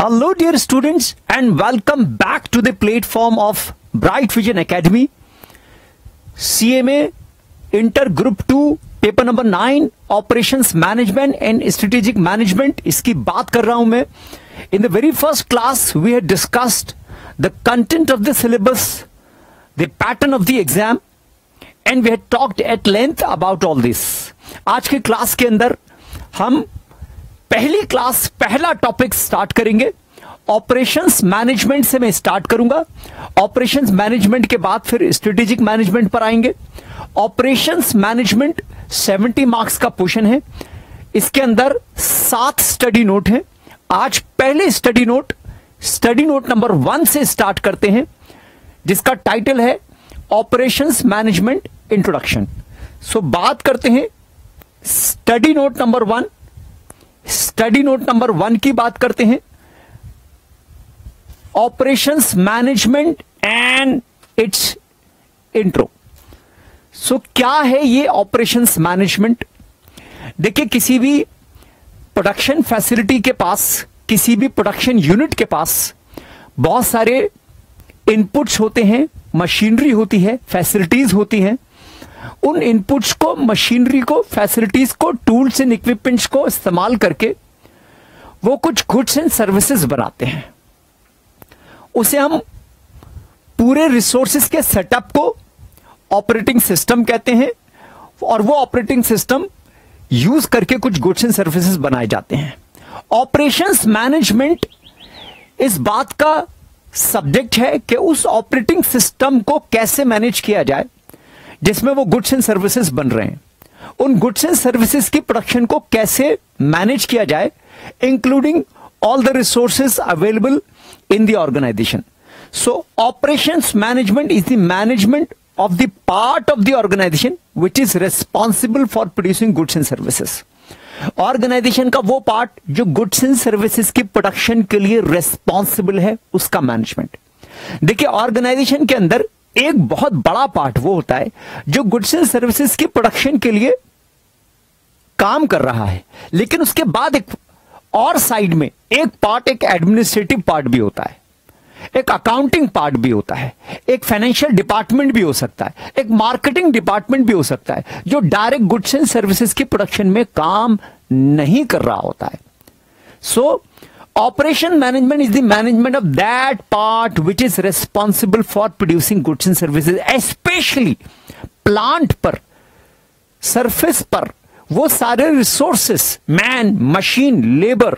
Hello dear students and welcome back to the platform of Bright Vision Academy. CMA Inter Group 2 paper number 9 operations management and strategic management, इसकी बात कर रहा हूं मैं. In the very first class we had discussed the content of the syllabus, the pattern of the exam and we had talked at length about all this. आज के class के अंदर हम पहली क्लास पहला टॉपिक स्टार्ट करेंगे. Operations management से मैं स्टार्ट करूंगा. ऑपरेशंस मैनेजमेंट के बाद फिर स्ट्रेटेजिक मैनेजमेंट पर आएंगे. ऑपरेशंस मैनेजमेंट 70 मार्क्स का पोर्शन है. इसके अंदर 7 स्टडी नोट हैं. आज पहले स्टडी नोट नंबर 1 से स्टार्ट करते हैं, जिसका टाइटल है ऑपरेशंस मैनेजमेंट इंट्रोडक्शन. सो बात करते हैं study note number 1. Study note number 1 की बात करते हैं. Operations management and its intro. So क्या है ये ऑपरेशंस मैनेजमेंट? देखिए, किसी भी प्रोडक्शन फैसिलिटी के पास, किसी भी प्रोडक्शन यूनिट के पास बहुत सारे इनपुट्स होते हैं, मशीनरी होती है, फैसिलिटीज होती हैं. उन इनपुट्स को, मशीनरी को, फैसिलिटीज को, टूल्स एंड इक्विपमेंट्स को इस्तेमाल करके वो कुछ गुड्स एंड सर्विसेज बनाते हैं. उसे हम पूरे रिसोर्सेज के सेटअप को ऑपरेटिंग सिस्टम कहते हैं, और वो ऑपरेटिंग सिस्टम यूज करके कुछ गुड्स एंड सर्विसेज बनाए जाते हैं. ऑपरेशंस मैनेजमेंट इस बात का सब्जेक्ट है कि उस ऑपरेटिंग सिस्टम को कैसे मैनेज किया जाए जिसमें वो गुड्स एंड सर्विसेज बन रहे हैं. उन गुड्स एंड सर्विसेज की प्रोडक्शन को कैसे मैनेज किया जाए, including all the resources available in the organization. So operations management is the management of the part of the organization which is responsible for producing goods and services. Organization का वो part जो goods and services की production के लिए responsible है, उसका management. देखिए, organisation के अंदर एक बहुत बड़ा पार्ट वो होता है जो गुड्स एंड सर्विसेज की प्रोडक्शन के लिए काम कर रहा है, लेकिन उसके बाद एक और साइड में एक पार्ट, एक एडमिनिस्ट्रेटिव पार्ट भी होता है, एक अकाउंटिंग पार्ट भी होता है, एक फाइनेंशियल डिपार्टमेंट भी हो सकता है, एक मार्केटिंग डिपार्टमेंट भी हो सकता है, जो डायरेक्ट गुड्स एंड सर्विसेज की प्रोडक्शन में काम नहीं कर रहा होता है. सो operation management is the management of that part which is responsible for producing goods and services. Specially plant पर, सरफेस पर वो सारे resources, man, machine, labour,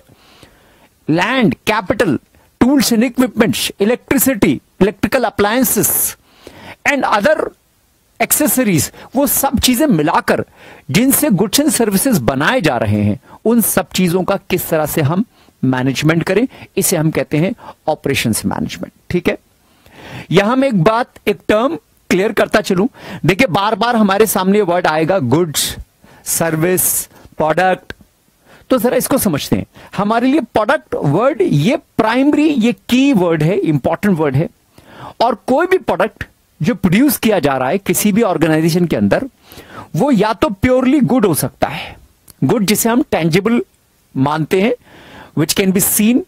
land, capital, tools and equipments, electricity, electrical appliances and other accessories, वो सब चीजें मिलाकर जिनसे goods and services बनाए जा रहे हैं, उन सब चीजों का किस तरह से हम मैनेजमेंट करें, इसे हम कहते हैं ऑपरेशंस मैनेजमेंट. ठीक है, यहां मैं एक बात, एक टर्म क्लियर करता चलूं. देखिए, बार बार हमारे सामने वर्ड आएगा गुड्स, सर्विस, प्रोडक्ट. तो जरा इसको समझते हैं. हमारे लिए प्रोडक्ट वर्ड ये प्राइमरी, ये की वर्ड है, इंपॉर्टेंट वर्ड है. और कोई भी प्रोडक्ट जो प्रोड्यूस किया जा रहा है किसी भी ऑर्गेनाइजेशन के अंदर, वो या तो प्योरली गुड हो सकता है, गुड जिसे हम टेंजिबल मानते हैं, which can be seen,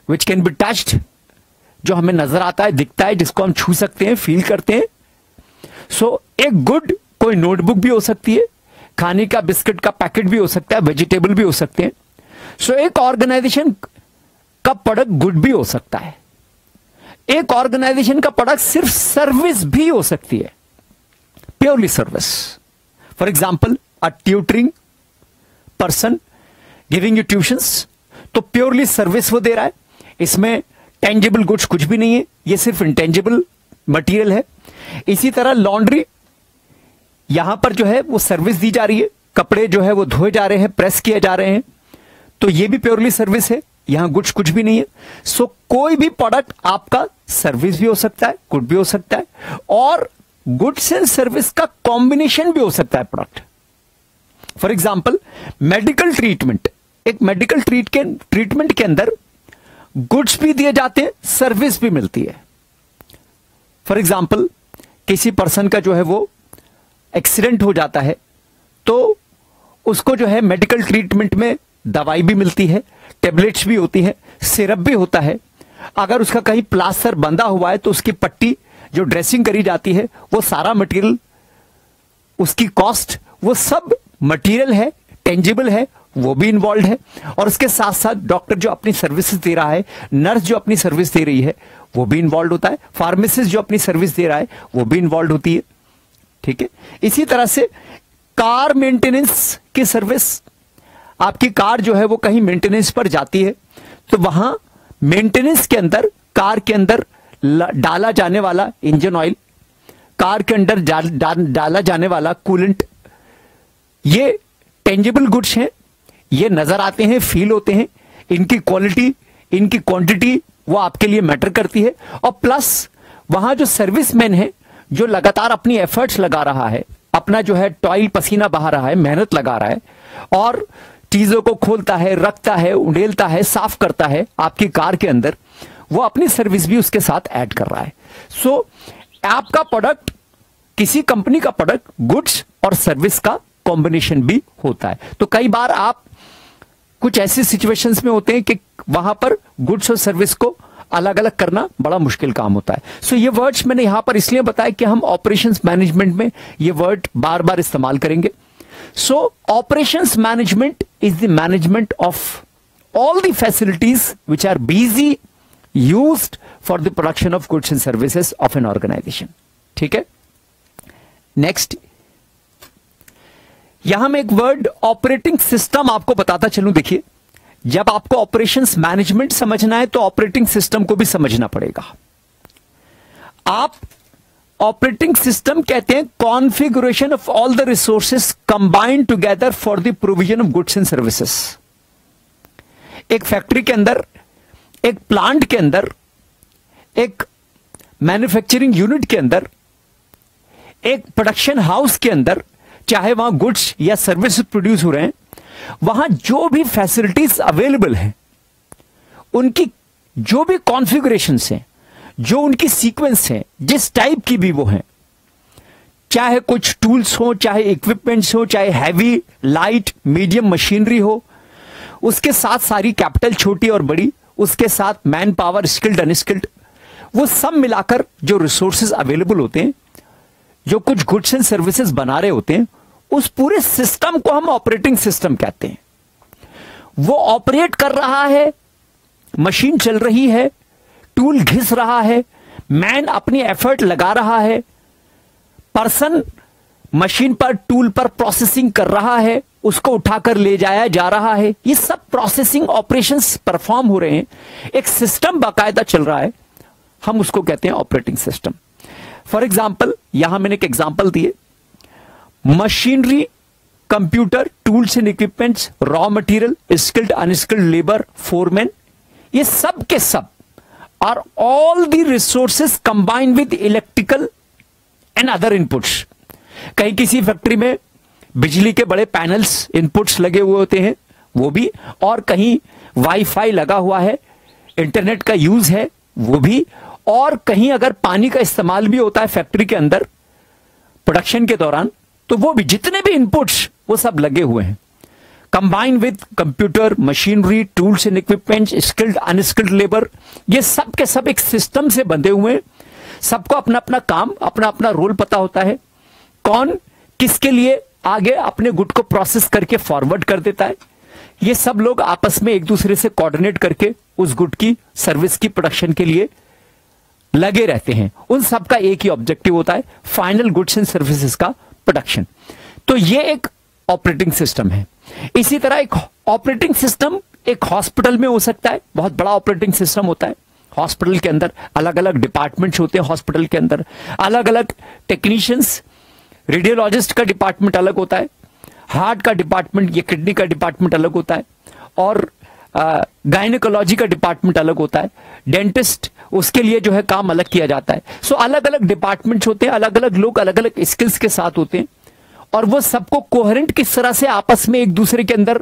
which can be touched, जो हमें नजर आता है, दिखता है, जिसको हम छू सकते हैं, फील करते हैं. सो एक गुड कोई नोटबुक भी हो सकती है, खाने का बिस्किट का पैकेट भी हो सकता है, वेजिटेबल भी हो सकते हैं. सो एक ऑर्गेनाइजेशन का प्रोडक्ट गुड भी हो सकता है. एक ऑर्गेनाइजेशन का प्रोडक्ट सिर्फ सर्विस भी हो सकती है, purely service. For example, a tutoring person giving you tuitions, तो प्योरली सर्विस वो दे रहा है. इसमें टेंजिबल गुड्स कुछ भी नहीं है, ये सिर्फ इंटेंजिबल मटेरियल है. इसी तरह लॉन्ड्री, यहां पर जो है वो सर्विस दी जा रही है, कपड़े जो है वो धोए जा रहे हैं, प्रेस किए जा रहे हैं, तो ये भी प्योरली सर्विस है, यहां गुड्स कुछ भी नहीं है. सो कोई भी प्रोडक्ट आपका सर्विस भी हो सकता है, गुड भी हो सकता है, और गुड्स एंड सर्विस का कॉम्बिनेशन भी हो सकता है product. For example, medical treatment, एक मेडिकल ट्रीटमेंट के अंदर गुड्स भी दिए जाते हैं, सर्विस भी मिलती है. फॉर एग्जाम्पल, किसी पर्सन का जो है वो एक्सीडेंट हो जाता है, तो उसको जो है मेडिकल ट्रीटमेंट में दवाई भी मिलती है, टेबलेट्स भी होती हैं, सिरप भी होता है। अगर उसका कहीं प्लास्टर बंधा हुआ है तो उसकी पट्टी जो ड्रेसिंग करी जाती है, वो सारा मटेरियल, उसकी कॉस्ट, वो सब मटेरियल है, टेंजिबल है, वो भी इन्वॉल्व है। और उसके साथ साथ डॉक्टर जो अपनी सर्विसेज दे रहा है, नर्स जो अपनी सर्विस दे रही है, वो भी इन्वॉल्व होता है, फार्मासिस्ट जो अपनी सर्विस दे रहा है वो भी इन्वॉल्व होती है। ठीक है। इसी तरह से कार मेंटेनेंस की सर्विस, आपकी कार जो है वो कहीं मेंटेनेंस पर जाती है, तो वहां मेंटेनेंस के अंदर कार के अंदर डाला जाने वाला इंजन ऑयल, कार के अंदर डाला जाने वाला कूलेंट, ये टेंजिबल गुड्स हैं, ये नजर आते हैं, फील होते हैं, इनकी क्वालिटी, इनकी क्वांटिटी वो आपके लिए मैटर करती है। और प्लस वहां जो सर्विसमैन है जो लगातार अपनी एफर्ट्स लगा रहा है, अपना जो है टॉयल पसीना बहा रहा है, मेहनत लगा रहा है और चीजों को खोलता है, रखता है, उंडेलता है, साफ करता है आपकी कार के अंदर, वो अपनी सर्विस भी उसके साथ ऐड कर रहा है। सो आपका प्रोडक्ट, किसी कंपनी का प्रोडक्ट गुड्स और सर्विस का कॉम्बिनेशन भी होता है। तो कई बार आप कुछ ऐसी सिचुएशंस में होते हैं कि वहां पर गुड्स और सर्विस को अलग अलग करना बड़ा मुश्किल काम होता है। सो ये वर्ड्स मैंने यहां पर इसलिए बताया कि हम ऑपरेशंस मैनेजमेंट में ये वर्ड बार बार इस्तेमाल करेंगे। So operations management is the management of all the facilities which are busy used for the production of goods and services of an organisation. ठीक है। नेक्स्ट, यहां मैं एक वर्ड ऑपरेटिंग सिस्टम आपको बताता चलूं। देखिए, जब आपको ऑपरेशंस मैनेजमेंट समझना है तो ऑपरेटिंग सिस्टम को भी समझना पड़ेगा। आप ऑपरेटिंग सिस्टम कहते हैं configuration of all the resources combined together for the provision of goods and services. एक फैक्ट्री के अंदर, एक प्लांट के अंदर, एक मैन्युफैक्चरिंग यूनिट के अंदर, एक प्रोडक्शन हाउस के अंदर, चाहे वहां गुड्स या सर्विसेज प्रोड्यूस हो रहे हैं, वहां जो भी फैसिलिटीज अवेलेबल हैं, उनकी जो भी कॉन्फ़िगरेशंस हैं, जो उनकी सीक्वेंस है, जिस टाइप की भी वो हैं, चाहे कुछ टूल्स हो, चाहे इक्विपमेंट्स हो, चाहे हैवी, लाइट, मीडियम मशीनरी हो, उसके साथ सारी कैपिटल छोटी और बड़ी, उसके साथ मैन पावर, स्किल्ड अनस्किल्ड, वो सब मिलाकर जो रिसोर्सेज अवेलेबल होते हैं, जो कुछ गुड्स एंड सर्विसेज बना रहे होते हैं, उस पूरे सिस्टम को हम ऑपरेटिंग सिस्टम कहते हैं। वो ऑपरेट कर रहा है, मशीन चल रही है, टूल घिस रहा है, मैन अपनी एफर्ट लगा रहा है, पर्सन मशीन पर, टूल पर प्रोसेसिंग कर रहा है, उसको उठाकर ले जाया जा रहा है, ये सब प्रोसेसिंग ऑपरेशंस परफॉर्म हो रहे हैं, एक सिस्टम बाकायदा चल रहा है, हम उसको कहते हैं ऑपरेटिंग सिस्टम। फॉर एग्जाम्पल, यहां मैंने एक एग्जाम्पल दिए, machinery, computer, tools and equipments, raw material, skilled unskilled labour, foreman, ये सब के सब are all the resources combined with electrical and other inputs. कहीं किसी फैक्ट्री में बिजली के बड़े पैनल्स, इनपुट्स लगे हुए होते हैं, वो भी, और कहीं वाईफाई लगा हुआ है, इंटरनेट का यूज है, वो भी, और कहीं अगर पानी का इस्तेमाल भी होता है फैक्ट्री के अंदर प्रोडक्शन के दौरान, तो वो भी, जितने भी इनपुट्स वो सब लगे हुए हैं, combined with computer, machinery, tools and equipments, skilled unskilled labour, ये सब के सब एक सिस्टम से बंधे हुए हैं। सबको अपना अपना काम, अपना अपना रोल पता होता है, कौन किसके लिए आगे अपने गुड को प्रोसेस करके फॉरवर्ड कर देता है। ये सब लोग आपस में एक दूसरे से कोऑर्डिनेट करके उस गुड की, सर्विस की प्रोडक्शन के लिए लगे रहते हैं। उन सब का एक ही ऑब्जेक्टिव होता है, फाइनल गुड्स एंड सर्विसेज का प्रोडक्शन। तो ये एक ऑपरेटिंग सिस्टम है। इसी तरह एक ऑपरेटिंग सिस्टम एक हॉस्पिटल में हो सकता है, बहुत बड़ा ऑपरेटिंग सिस्टम होता है। हॉस्पिटल के अंदर अलग अलग डिपार्टमेंट्स होते हैं, हॉस्पिटल के अंदर अलग अलग टेक्नीशियंस, रेडियोलॉजिस्ट का डिपार्टमेंट अलग होता है, हार्ट का डिपार्टमेंट या किडनी का डिपार्टमेंट अलग होता है, और गायनेकोलॉजी का डिपार्टमेंट अलग होता है, डेंटिस्ट, उसके लिए जो है काम अलग किया जाता है। सो अलग अलग डिपार्टमेंट्स होते हैं, अलग अलग लोग अलग अलग स्किल्स के साथ होते हैं, और वो सबको कोहेरेंट किस तरह से आपस में एक दूसरे के अंदर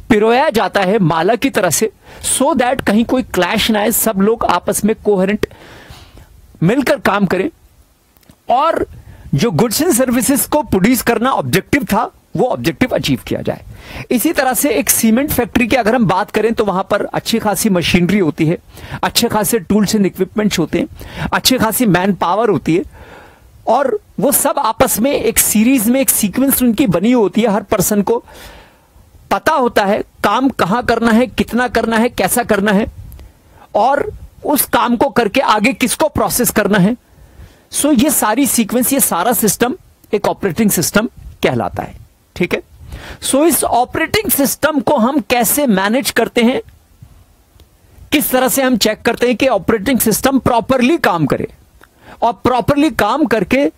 पिरोया जाता है माला की तरह से, सो दैट कहीं कोई क्लैश ना आए, सब लोग आपस में कोहेरेंट मिलकर काम करें। और जो गुड्स एंड सर्विसेज को प्रोड्यूस करना ऑब्जेक्टिव था, वो ऑब्जेक्टिव अचीव किया जाए। इसी तरह से एक सीमेंट फैक्ट्री की अगर हम बात करें तो वहां पर अच्छी खासी मशीनरी होती है, अच्छे खासे टूल्स एंड इक्विपमेंट्स होते हैं, अच्छी खासी मैन पावर होती है, और वो सब आपस में एक सीरीज में एक सीक्वेंस उनकी बनी होती है। हर पर्सन को पता होता है काम कहां करना है, कितना करना है, कैसा करना है, और उस काम को करके आगे किसको प्रोसेस करना है। सो ये सारी सीक्वेंस, ये सारा सिस्टम एक ऑपरेटिंग सिस्टम कहलाता है। ठीक है, सो इस ऑपरेटिंग सिस्टम को हम कैसे मैनेज करते हैं, किस तरह से हम चेक करते हैं कि ऑपरेटिंग सिस्टम प्रॉपरली काम करे और प्रॉपरली काम करके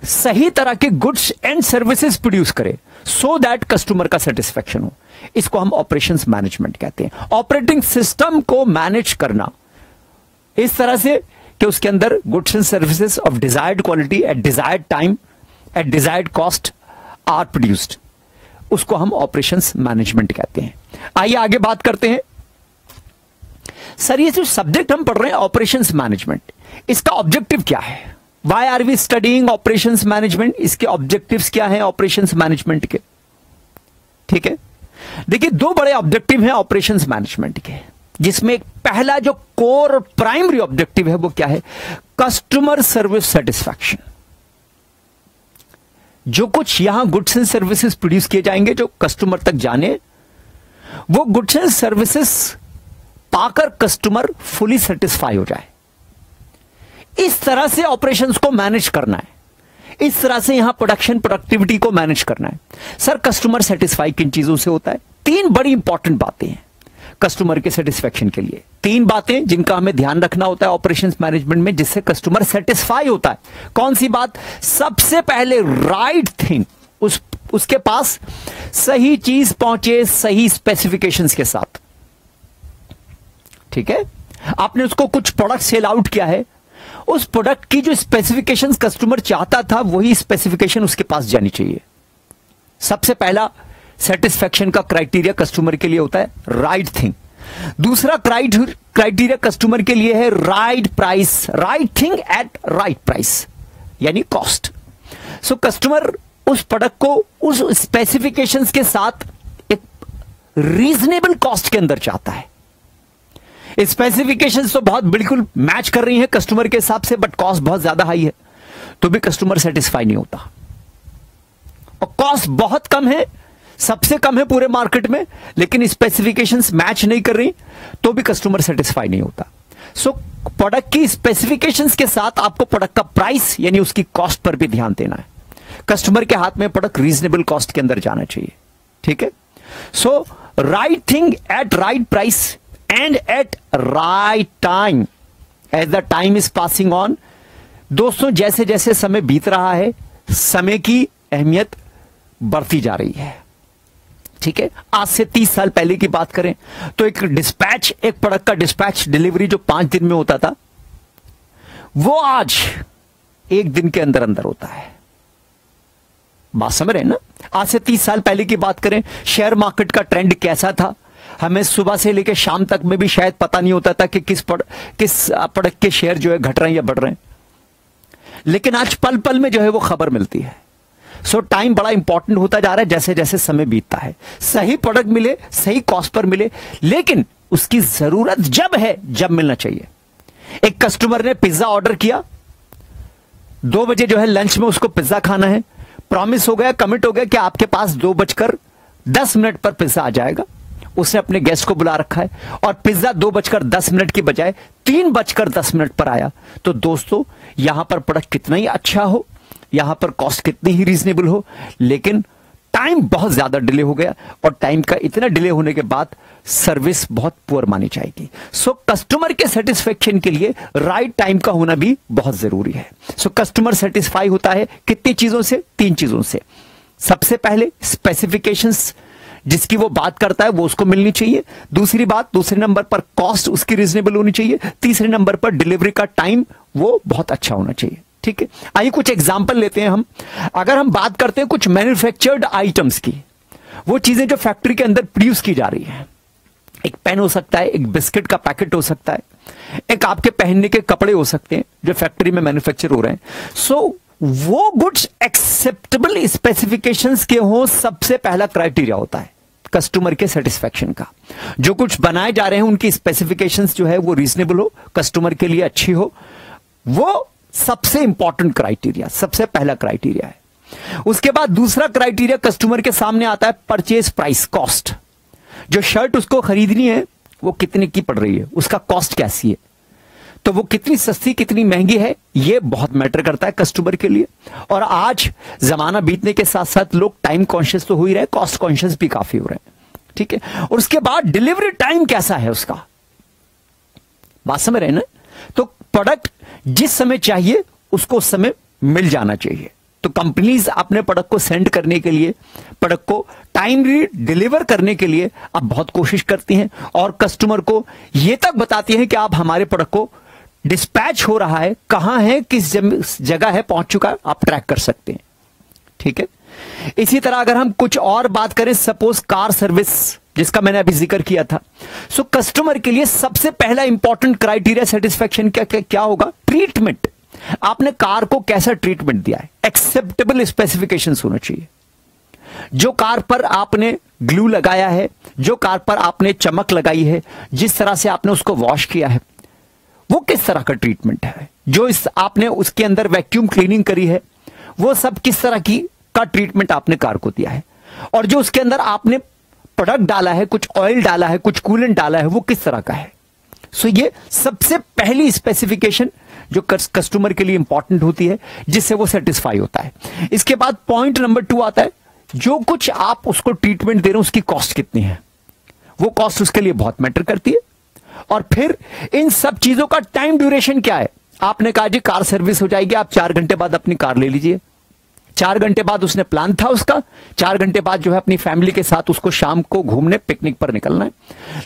सही तरह के गुड्स एंड सर्विसेज प्रोड्यूस करे, सो दैट कस्टमर का सेटिस्फेक्शन हो। इसको हम ऑपरेशंस मैनेजमेंट कहते हैं। ऑपरेटिंग सिस्टम को मैनेज करना इस तरह से कि उसके अंदर goods and services of desired quality at desired time at desired cost are produced, उसको हम ऑपरेशंस मैनेजमेंट कहते हैं। आइए आगे बात करते हैं। सर ये जो सब्जेक्ट हम पढ़ रहे हैं ऑपरेशंस मैनेजमेंट, इसका ऑब्जेक्टिव क्या है? Why are we studying operations management? इसके ऑब्जेक्टिव्स क्या हैं ऑपरेशंस मैनेजमेंट के? ठीक है, देखिए दो बड़े ऑब्जेक्टिव हैं ऑपरेशंस मैनेजमेंट के, जिसमें एक पहला जो कोर और प्राइमरी ऑब्जेक्टिव है वो क्या है? Customer service satisfaction. जो कुछ यहां गुड्स एंड सर्विसेज प्रोड्यूस किए जाएंगे जो कस्टमर तक जाने, वो गुड्स एंड सर्विसेज पाकर कस्टमर फुली सेटिस्फाई हो जाए, इस तरह से ऑपरेशंस को मैनेज करना है। इस तरह से यहां प्रोडक्शन प्रोडक्टिविटी को मैनेज करना है। सर कस्टमर सेटिस्फाई किन चीजों से होता है? तीन बड़ी इंपॉर्टेंट बातें हैं कस्टमर के सेटिस्फेक्शन के लिए। तीन बातें जिनका हमें ध्यान रखना होता है ऑपरेशंस मैनेजमेंट में, जिससे कस्टमर सेटिस्फाई होता है। कौन सी बात? सबसे पहले राइट थिंग, उसके पास सही चीज पहुंचे सही स्पेसिफिकेशंस के साथ। ठीक है, आपने उसको कुछ प्रोडक्ट सेल आउट किया है, उस प्रोडक्ट की जो स्पेसिफिकेशंस कस्टमर चाहता था वही स्पेसिफिकेशन उसके पास जानी चाहिए। सबसे पहला सेटिस्फेक्शन का क्राइटेरिया कस्टमर के लिए होता है राइट थिंग। दूसरा क्राइटेरिया कस्टमर के लिए है right price, right thing at right price, यानी कॉस्ट। सो कस्टमर उस प्रोडक्ट को उस स्पेसिफिकेशंस के साथ एक रीजनेबल कॉस्ट के अंदर चाहता है। स्पेसिफिकेशंस तो बहुत बिल्कुल मैच कर रही हैं कस्टमर के हिसाब से, बट कॉस्ट बहुत ज्यादा हाई है, तो भी कस्टमर सेटिस्फाई नहीं होता। और कॉस्ट बहुत कम है, सबसे कम है पूरे मार्केट में, लेकिन स्पेसिफिकेशंस मैच नहीं कर रही तो भी कस्टमर सेटिस्फाई नहीं होता। सो प्रोडक्ट की स्पेसिफिकेशंस के साथ आपको प्रोडक्ट का प्राइस यानी उसकी कॉस्ट पर भी ध्यान देना है। कस्टमर के हाथ में प्रोडक्ट रीजनेबल कॉस्ट के अंदर जाना चाहिए। ठीक है, so right thing at right price and at right time as the time is passing on. दोस्तों जैसे जैसे समय बीत रहा है, समय की अहमियत बढ़ती जा रही है। ठीक है, आज से 30 साल पहले की बात करें तो एक डिस्पैच, एक प्रोडक्ट का डिस्पैच डिलीवरी जो 5 दिन में होता था, वो आज 1 दिन के अंदर अंदर होता है। बात समझ रहे हैं ना? आज से 30 साल पहले की बात करें, शेयर मार्केट का ट्रेंड कैसा था, हमें सुबह से लेकर शाम तक में भी शायद पता नहीं होता था कि किस प्रोडक्ट के शेयर जो है घट रहे हैं या बढ़ रहे हैं। लेकिन आज पल पल में जो है वो खबर मिलती है। सो टाइम बड़ा इंपॉर्टेंट होता जा रहा है जैसे जैसे समय बीतता है। सही प्रोडक्ट मिले, सही कॉस्ट पर मिले, लेकिन उसकी जरूरत जब है जब मिलना चाहिए। एक कस्टमर ने पिज्जा ऑर्डर किया, 2 बजे जो है लंच में उसको पिज्जा खाना है, प्रॉमिस हो गया, कमिट हो गया कि आपके पास 2:10 पर पिज्जा आ जाएगा। उसने अपने गेस्ट को बुला रखा है और पिज्जा 2:10 की बजाय 3:10 पर आया। तो दोस्तों यहां पर प्रोडक्ट कितना ही अच्छा हो, यहां पर कॉस्ट कितनी ही रीजनेबल हो, लेकिन टाइम बहुत ज्यादा डिले हो गया, और टाइम का इतना डिले होने के बाद सर्विस बहुत पुअर मानी जाएगी। सो कस्टमर के सेटिस्फेक्शन के लिए राइट टाइम का होना भी बहुत जरूरी है। सो कस्टमर सेटिस्फाई होता है कितनी चीजों से? 3 चीजों से। सबसे पहले स्पेसिफिकेशंस जिसकी वो बात करता है वो उसको मिलनी चाहिए। दूसरी बात, दूसरे नंबर पर कॉस्ट उसकी रीजनेबल होनी चाहिए। तीसरे नंबर पर डिलीवरी का टाइम वो बहुत अच्छा होना चाहिए। ठीक है, आइए कुछ एग्जांपल लेते हैं हम। अगर हम बात करते हैं कुछ मैन्युफैक्चर्ड आइटम्स की, वो चीजें जो फैक्ट्री के अंदर प्रोड्यूस की जा रही है, एक पेन हो सकता है, एक बिस्किट का पैकेट हो सकता है, एक आपके पहनने के कपड़े हो सकते हैं जो फैक्ट्री में मैन्युफैक्चर हो रहे हैं। सो वो गुड्स एक्सेप्टेबल स्पेसिफिकेशंस के हो, सबसे पहला क्राइटेरिया होता है कस्टमर के सेटिस्फेक्शन का। जो कुछ बनाए जा रहे हैं उनकी स्पेसिफिकेशंस जो है वो रीजनेबल हो, कस्टमर के लिए अच्छी हो, वो सबसे इंपॉर्टेंट क्राइटेरिया, सबसे पहला क्राइटेरिया है। उसके बाद दूसरा क्राइटेरिया कस्टमर के सामने आता है परचेज प्राइस, कॉस्ट। जो शर्ट उसको खरीदनी है वो कितने की पड़ रही है, उसका कॉस्ट कैसी है, तो वो कितनी सस्ती कितनी महंगी है, ये बहुत मैटर करता है कस्टमर के लिए। और आज जमाना बीतने के साथ साथ लोग टाइम कॉन्शियस तो हो ही रहे, कॉस्ट कॉन्शियस भी काफी हो रहे हैं, ठीक है। और उसके बाद डिलीवरी टाइम कैसा है उसका, बात समझ रहे हैं ना। तो प्रोडक्ट जिस समय चाहिए उसको उस समय मिल जाना चाहिए। तो कंपनीज अपने प्रोडक्ट को सेंड करने के लिए, प्रोडक्ट को टाइमली डिलीवर करने के लिए अब बहुत कोशिश करती हैं और कस्टमर को यह तक बताती हैं कि आप हमारे प्रोडक्ट को डिस्पैच हो रहा है, कहां है, किस जगह है, पहुंच चुका है, आप ट्रैक कर सकते हैं, ठीक है। इसी तरह अगर हम कुछ और बात करें, सपोज कार सर्विस जिसका मैंने अभी जिक्र किया था, सो कस्टमर के लिए सबसे पहला इंपॉर्टेंट क्राइटेरिया सेटिस्फेक्शन क्या होगा, ट्रीटमेंट। आपने कार को कैसा ट्रीटमेंट दिया है, एक्सेप्टेबल स्पेसिफिकेशंस होना चाहिए। जो कार पर आपने ग्लू लगाया है, जो कार पर आपने चमक लगाई है, जिस तरह से आपने उसको वॉश किया है, वो किस तरह का ट्रीटमेंट है। जो आपने उसके अंदर वैक्यूम क्लीनिंग करी है, वो सब किस तरह का ट्रीटमेंट आपने कार को दिया है। और जो उसके अंदर आपने प्रोडक्ट डाला है, कुछ ऑयल डाला है, कुछ कूलेंट डाला है, वो किस तरह का है। सो ये सबसे पहली स्पेसिफिकेशन जो कस्टमर के लिए इंपॉर्टेंट होती है, जिससे वो सेटिस्फाई होता है। इसके बाद पॉइंट नंबर 2 आता है, जो कुछ आप उसको ट्रीटमेंट दे रहे हो उसकी कॉस्ट कितनी है, वो कॉस्ट उसके लिए बहुत मैटर करती है। और फिर इन सब चीजों का टाइम ड्यूरेशन क्या है। आपने कहा जी कार सर्विस हो जाएगी, आप 4 घंटे बाद अपनी कार ले लीजिए। 4 घंटे बाद उसने प्लान था उसका, 4 घंटे बाद जो है अपनी फैमिली के साथ उसको शाम को घूमने पिकनिक पर निकलना है।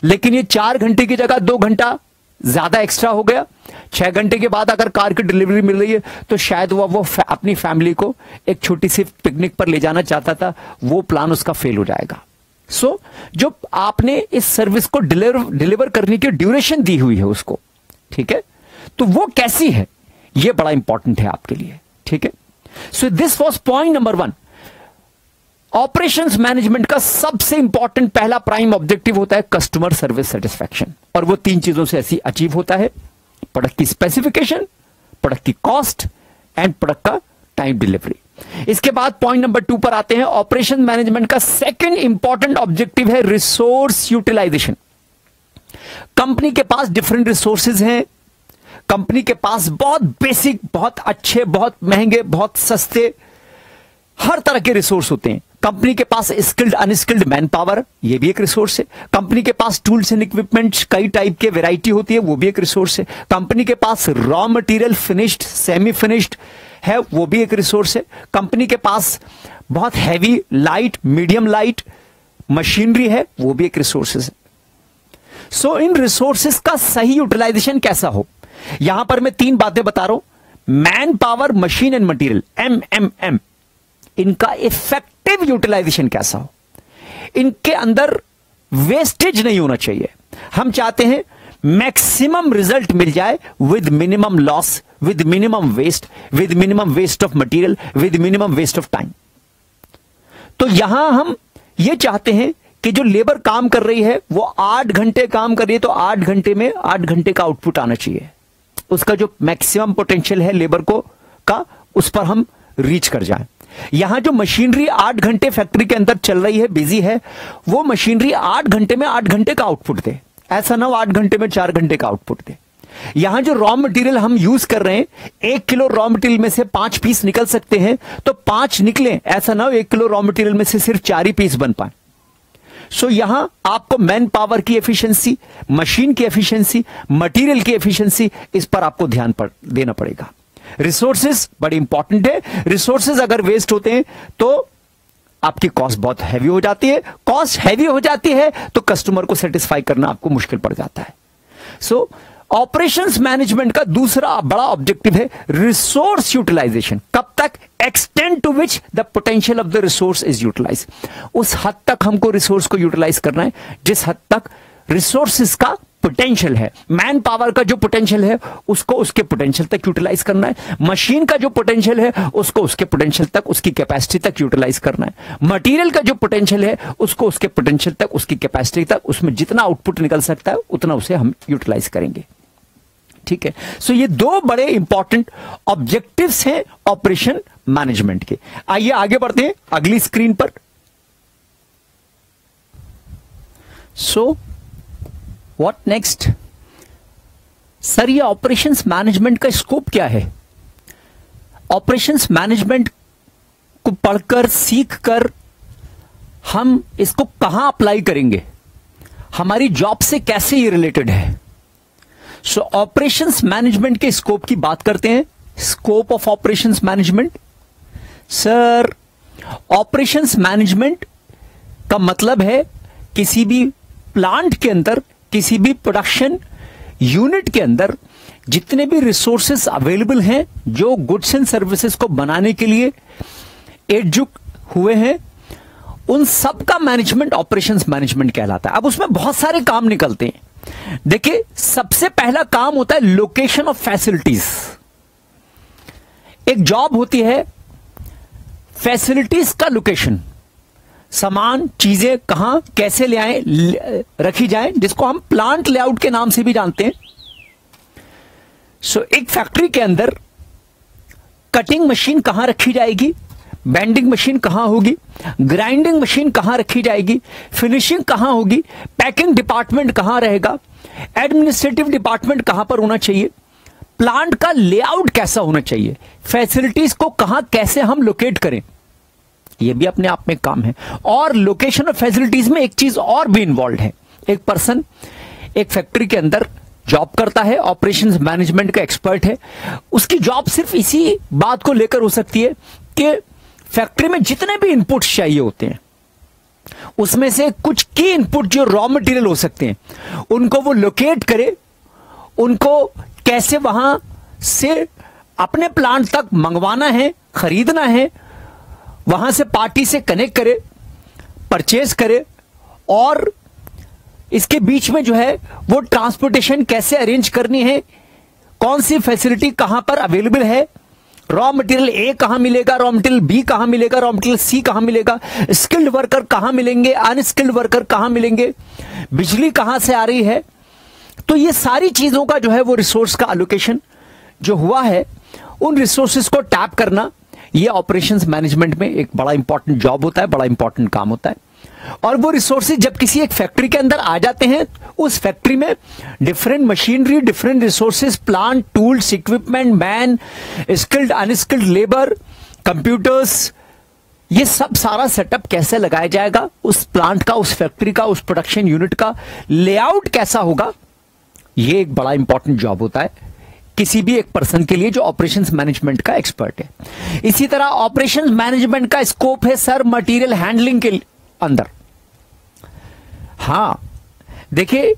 लेकिन ये 4 घंटे की जगह 2 घंटा ज्यादा एक्स्ट्रा हो गया। 6 घंटे के बाद अगर कार की डिलीवरी मिल रही है तो शायद वो अपनी फैमिली को एक छोटी सी पिकनिक पर ले जाना चाहता था, वो प्लान उसका फेल हो जाएगा। सो जो आपने इस सर्विस को डिलीवर करने की ड्यूरेशन दी हुई है उसको, ठीक है, तो वो कैसी है, ये बड़ा इंपॉर्टेंट है आपके लिए, ठीक है। So this was point number 1। Operations management का सबसे इंपॉर्टेंट पहला प्राइम ऑब्जेक्टिव होता है कस्टमर सर्विस सेटिस्फैक्शन, और वो 3 चीजों से ऐसी अचीव होता है, प्रोडक्ट की स्पेसिफिकेशन, प्रोडक्ट की कॉस्ट एंड प्रोडक्ट का टाइम डिलीवरी। इसके बाद पॉइंट नंबर 2 पर आते हैं। ऑपरेशन मैनेजमेंट का सेकंड इंपॉर्टेंट ऑब्जेक्टिव है रिसोर्स यूटिलाइजेशन। कंपनी के पास डिफरेंट रिसोर्सेज हैं, कंपनी के पास बहुत बेसिक, बहुत अच्छे, बहुत महंगे, बहुत सस्ते, हर तरह के रिसोर्स होते हैं। कंपनी के पास स्किल्ड अनस्किल्ड मैन पावर, ये भी एक रिसोर्स है। कंपनी के पास टूल्स एंड इक्विपमेंट्स कई टाइप के वैरायटी होती है, वो भी एक रिसोर्स है। कंपनी के पास raw material finished semi finished है, वो भी एक रिसोर्स है। कंपनी के पास बहुत heavy light medium light machinery है, वो भी एक रिसोर्सेज है। सो इन रिसोर्सेज का सही यूटिलाइजेशन कैसा हो, यहां पर मैं 3 बातें बता रहा हूं। Man power, machine and material, MMM, इनका इफेक्टिव यूटिलाइजेशन कैसा हो, इनके अंदर वेस्टेज नहीं होना चाहिए। हम चाहते हैं मैक्सिमम रिजल्ट मिल जाए with minimum loss, with minimum waste, with minimum waste of material, with minimum waste of time. तो यहां हम ये चाहते हैं कि जो लेबर काम कर रही है वो 8 घंटे काम कर रही है, तो 8 घंटे में 8 घंटे का आउटपुट आना चाहिए। उसका जो मैक्सिमम पोटेंशियल है लेबर को का, उस पर हम रीच कर जाएं। यहां जो मशीनरी 8 घंटे फैक्ट्री के अंदर चल रही है, बिजी है, वो मशीनरी 8 घंटे में 8 घंटे का आउटपुट दे, ऐसा ना हो 8 घंटे में 4 घंटे का आउटपुट दे। यहां जो रॉ मटेरियल हम यूज कर रहे हैं, 1 किलो रॉ मटेरियल में से 5 पीस निकल सकते हैं, तो 5 निकले, ऐसा ना हो 1 किलो रॉ मटेरियल में से सिर्फ 4 ही पीस बन पाए। सो यहां आपको मैन पावर की एफिशिएंसी, मशीन की एफिशिएंसी, मटेरियल की एफिशिएंसी, इस पर आपको ध्यान देना पड़ेगा। रिसोर्सेज बड़ी इंपॉर्टेंट है। रिसोर्सेज अगर वेस्ट होते हैं तो आपकी कॉस्ट बहुत हैवी हो जाती है। कॉस्ट हैवी हो जाती है तो कस्टमर को सेटिस्फाई करना आपको मुश्किल पड़ जाता है। सो ऑपरेशंस मैनेजमेंट का दूसरा बड़ा ऑब्जेक्टिव है रिसोर्स यूटिलाइजेशन। कब तक? Extend to which the potential of the resource is utilise. उस हद तक हमको रिसोर्स को यूटिलाइज करना है जिस हद तक रिसोर्सेस का पोटेंशियल है, मैन पावर का जो पोटेंशियल है उसको उसके पोटेंशियल तक यूटिलाइज करना है, मशीन का जो पोटेंशियल है उसको उसके पोटेंशियल तक, उसकी कैपेसिटी तक यूटिलाइज करना है, मटेरियल का जो पोटेंशियल है उसको उसके पोटेंशियल तक, उसकी कैपेसिटी तक, उसमें जितना आउटपुट निकल सकता है उतना उसे हम यूटिलाइज करेंगे। ठीक है, सो ये दो बड़े इंपॉर्टेंट ऑब्जेक्टिव्स हैं ऑपरेशन मैनेजमेंट के। आइए आगे बढ़ते हैं अगली स्क्रीन पर। So what next? सर ये ऑपरेशंस मैनेजमेंट का स्कोप क्या है? ऑपरेशंस मैनेजमेंट को पढ़कर सीख कर हम इसको कहां अप्लाई करेंगे, हमारी जॉब से कैसे ये रिलेटेड है? सो ऑपरेशंस मैनेजमेंट के स्कोप की बात करते हैं। Scope of operations management, sir operations management का मतलब है किसी भी प्लांट के अंदर, किसी भी प्रोडक्शन यूनिट के अंदर जितने भी रिसोर्सेस अवेलेबल हैं जो गुड्स एंड सर्विसेज को बनाने के लिए एकजुट हुए हैं, उन सब का मैनेजमेंट ऑपरेशंस मैनेजमेंट कहलाता है। अब उसमें बहुत सारे काम निकलते हैं। देखिए, सबसे पहला काम होता है लोकेशन ऑफ फैसिलिटीज। एक जॉब होती है फैसिलिटीज का लोकेशन, सामान चीजें कहां कैसे ले आए रखी जाए, जिसको हम प्लांट लेआउट के नाम से भी जानते हैं। सो एक फैक्ट्री के अंदर कटिंग मशीन कहां रखी जाएगी, बेंडिंग मशीन कहां होगी, ग्राइंडिंग मशीन कहां रखी जाएगी, फिनिशिंग कहां होगी, पैकिंग डिपार्टमेंट कहां रहेगा, एडमिनिस्ट्रेटिव डिपार्टमेंट कहां पर होना चाहिए, प्लांट का लेआउट कैसा होना चाहिए, फैसिलिटीज को कहां कैसे हम लोकेट करें, यह भी अपने आप में काम है। और लोकेशन ऑफ फैसिलिटीज में एक चीज और भी इन्वॉल्व है। एक पर्सन एक फैक्ट्री के अंदर जॉब करता है, ऑपरेशंस मैनेजमेंट का एक्सपर्ट है, उसकी जॉब सिर्फ इसी बात को लेकर हो सकती है कि फैक्ट्री में जितने भी इनपुट्स चाहिए होते हैं उसमें से कुछ की इनपुट जो रॉ मटेरियल हो सकते हैं उनको वो लोकेट करे, उनको कैसे वहां से अपने प्लांट तक मंगवाना है, खरीदना है, वहां से पार्टी से कनेक्ट करे, परचेज करे, और इसके बीच में जो है वो ट्रांसपोर्टेशन कैसे अरेंज करनी है, कौन सी फैसिलिटी कहां पर अवेलेबल है, रॉ मटेरियल ए कहां मिलेगा, रॉ मटेरियल बी कहां मिलेगा, रॉ मटेरियल सी कहां मिलेगा, स्किल्ड वर्कर कहां मिलेंगे, अनस्किल्ड वर्कर कहां मिलेंगे, बिजली कहां से आ रही है। तो ये सारी चीजों का जो है वो रिसोर्स का एलोकेशन जो हुआ है, उन रिसोर्सेस को टैप करना, ये ऑपरेशंस मैनेजमेंट में एक बड़ा इंपॉर्टेंट जॉब होता है, बड़ा इंपॉर्टेंट काम होता है। और वो रिसोर्सेज जब किसी एक फैक्ट्री के अंदर आ जाते हैं, उस फैक्ट्री में different machinery, different resources, plant, tools, equipment, man, skilled, unskilled labour, computers, ये सब सारा सेटअप कैसे लगाया जाएगा, उस प्लांट का, उस फैक्ट्री का, उस प्रोडक्शन यूनिट का लेआउट कैसा होगा, ये एक बड़ा इंपॉर्टेंट जॉब होता है किसी भी एक पर्सन के लिए जो ऑपरेशंस मैनेजमेंट का एक्सपर्ट है। इसी तरह ऑपरेशंस मैनेजमेंट का स्कोप है सर मटेरियल हैंडलिंग के अंदर। हां, देखिए,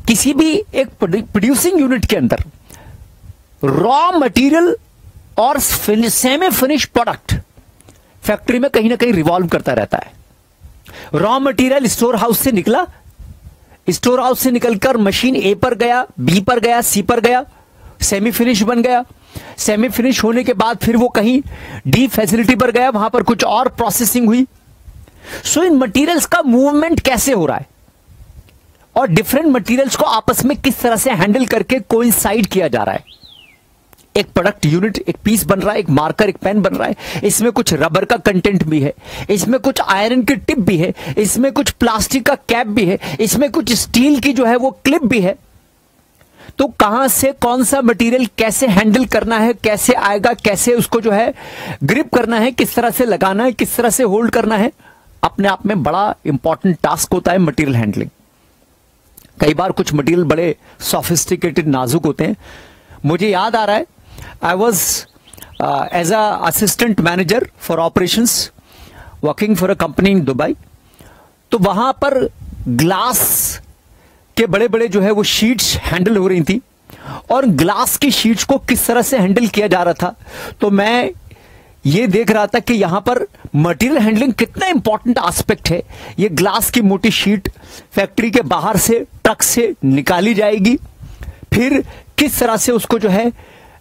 किसी भी एक प्रोड्यूसिंग यूनिट के अंदर रॉ मटेरियल और सेमी फिनिश प्रोडक्ट फैक्ट्री में कहीं ना कहीं रिवॉल्व करता रहता है। रॉ मटेरियल स्टोर हाउस से निकला, स्टोर हाउस से निकलकर मशीन ए पर गया, बी पर गया, सी पर गया, सेमी फिनिश बन गया, सेमी फिनिश होने के बाद फिर वो कहीं डी फैसिलिटी पर गया, वहां पर कुछ और प्रोसेसिंग हुई। सो इन मटेरियल्स का मूवमेंट कैसे हो रहा है और डिफरेंट मटेरियल्स को आपस में किस तरह से हैंडल करके कोइंसाइड किया जा रहा है। एक प्रोडक्ट यूनिट, एक पीस बन रहा है, एक मार्कर, एक पेन बन रहा है, इसमें कुछ रबर का कंटेंट भी है, इसमें कुछ आयरन की टिप भी है, इसमें कुछ प्लास्टिक का कैप भी है, इसमें कुछ स्टील की जो है वो क्लिप भी है। तो कहां से कौन सा मटेरियल कैसे हैंडल करना है, कैसे आएगा, कैसे उसको जो है ग्रिप करना है, किस तरह से लगाना है, किस तरह से होल्ड करना है, अपने आप में बड़ा इंपॉर्टेंट टास्क होता है मटेरियल हैंडलिंग। कई बार कुछ मटेरियल बड़े सोफिस्टिकेटेड, नाजुक होते हैं। मुझे याद आ रहा है, I was as a assistant manager for operations working for a company in Dubai. तो वहां पर ग्लास के बड़े बड़े जो है वो शीट्स हैंडल हो रही थी, और ग्लास की शीट्स को किस तरह से हैंडल किया जा रहा था। तो मैं ये देख रहा था कि यहां पर मटेरियल हैंडलिंग कितना इंपॉर्टेंट एस्पेक्ट है। ये ग्लास की मोटी शीट फैक्ट्री के बाहर से ट्रक से निकाली जाएगी, फिर किस तरह से उसको जो है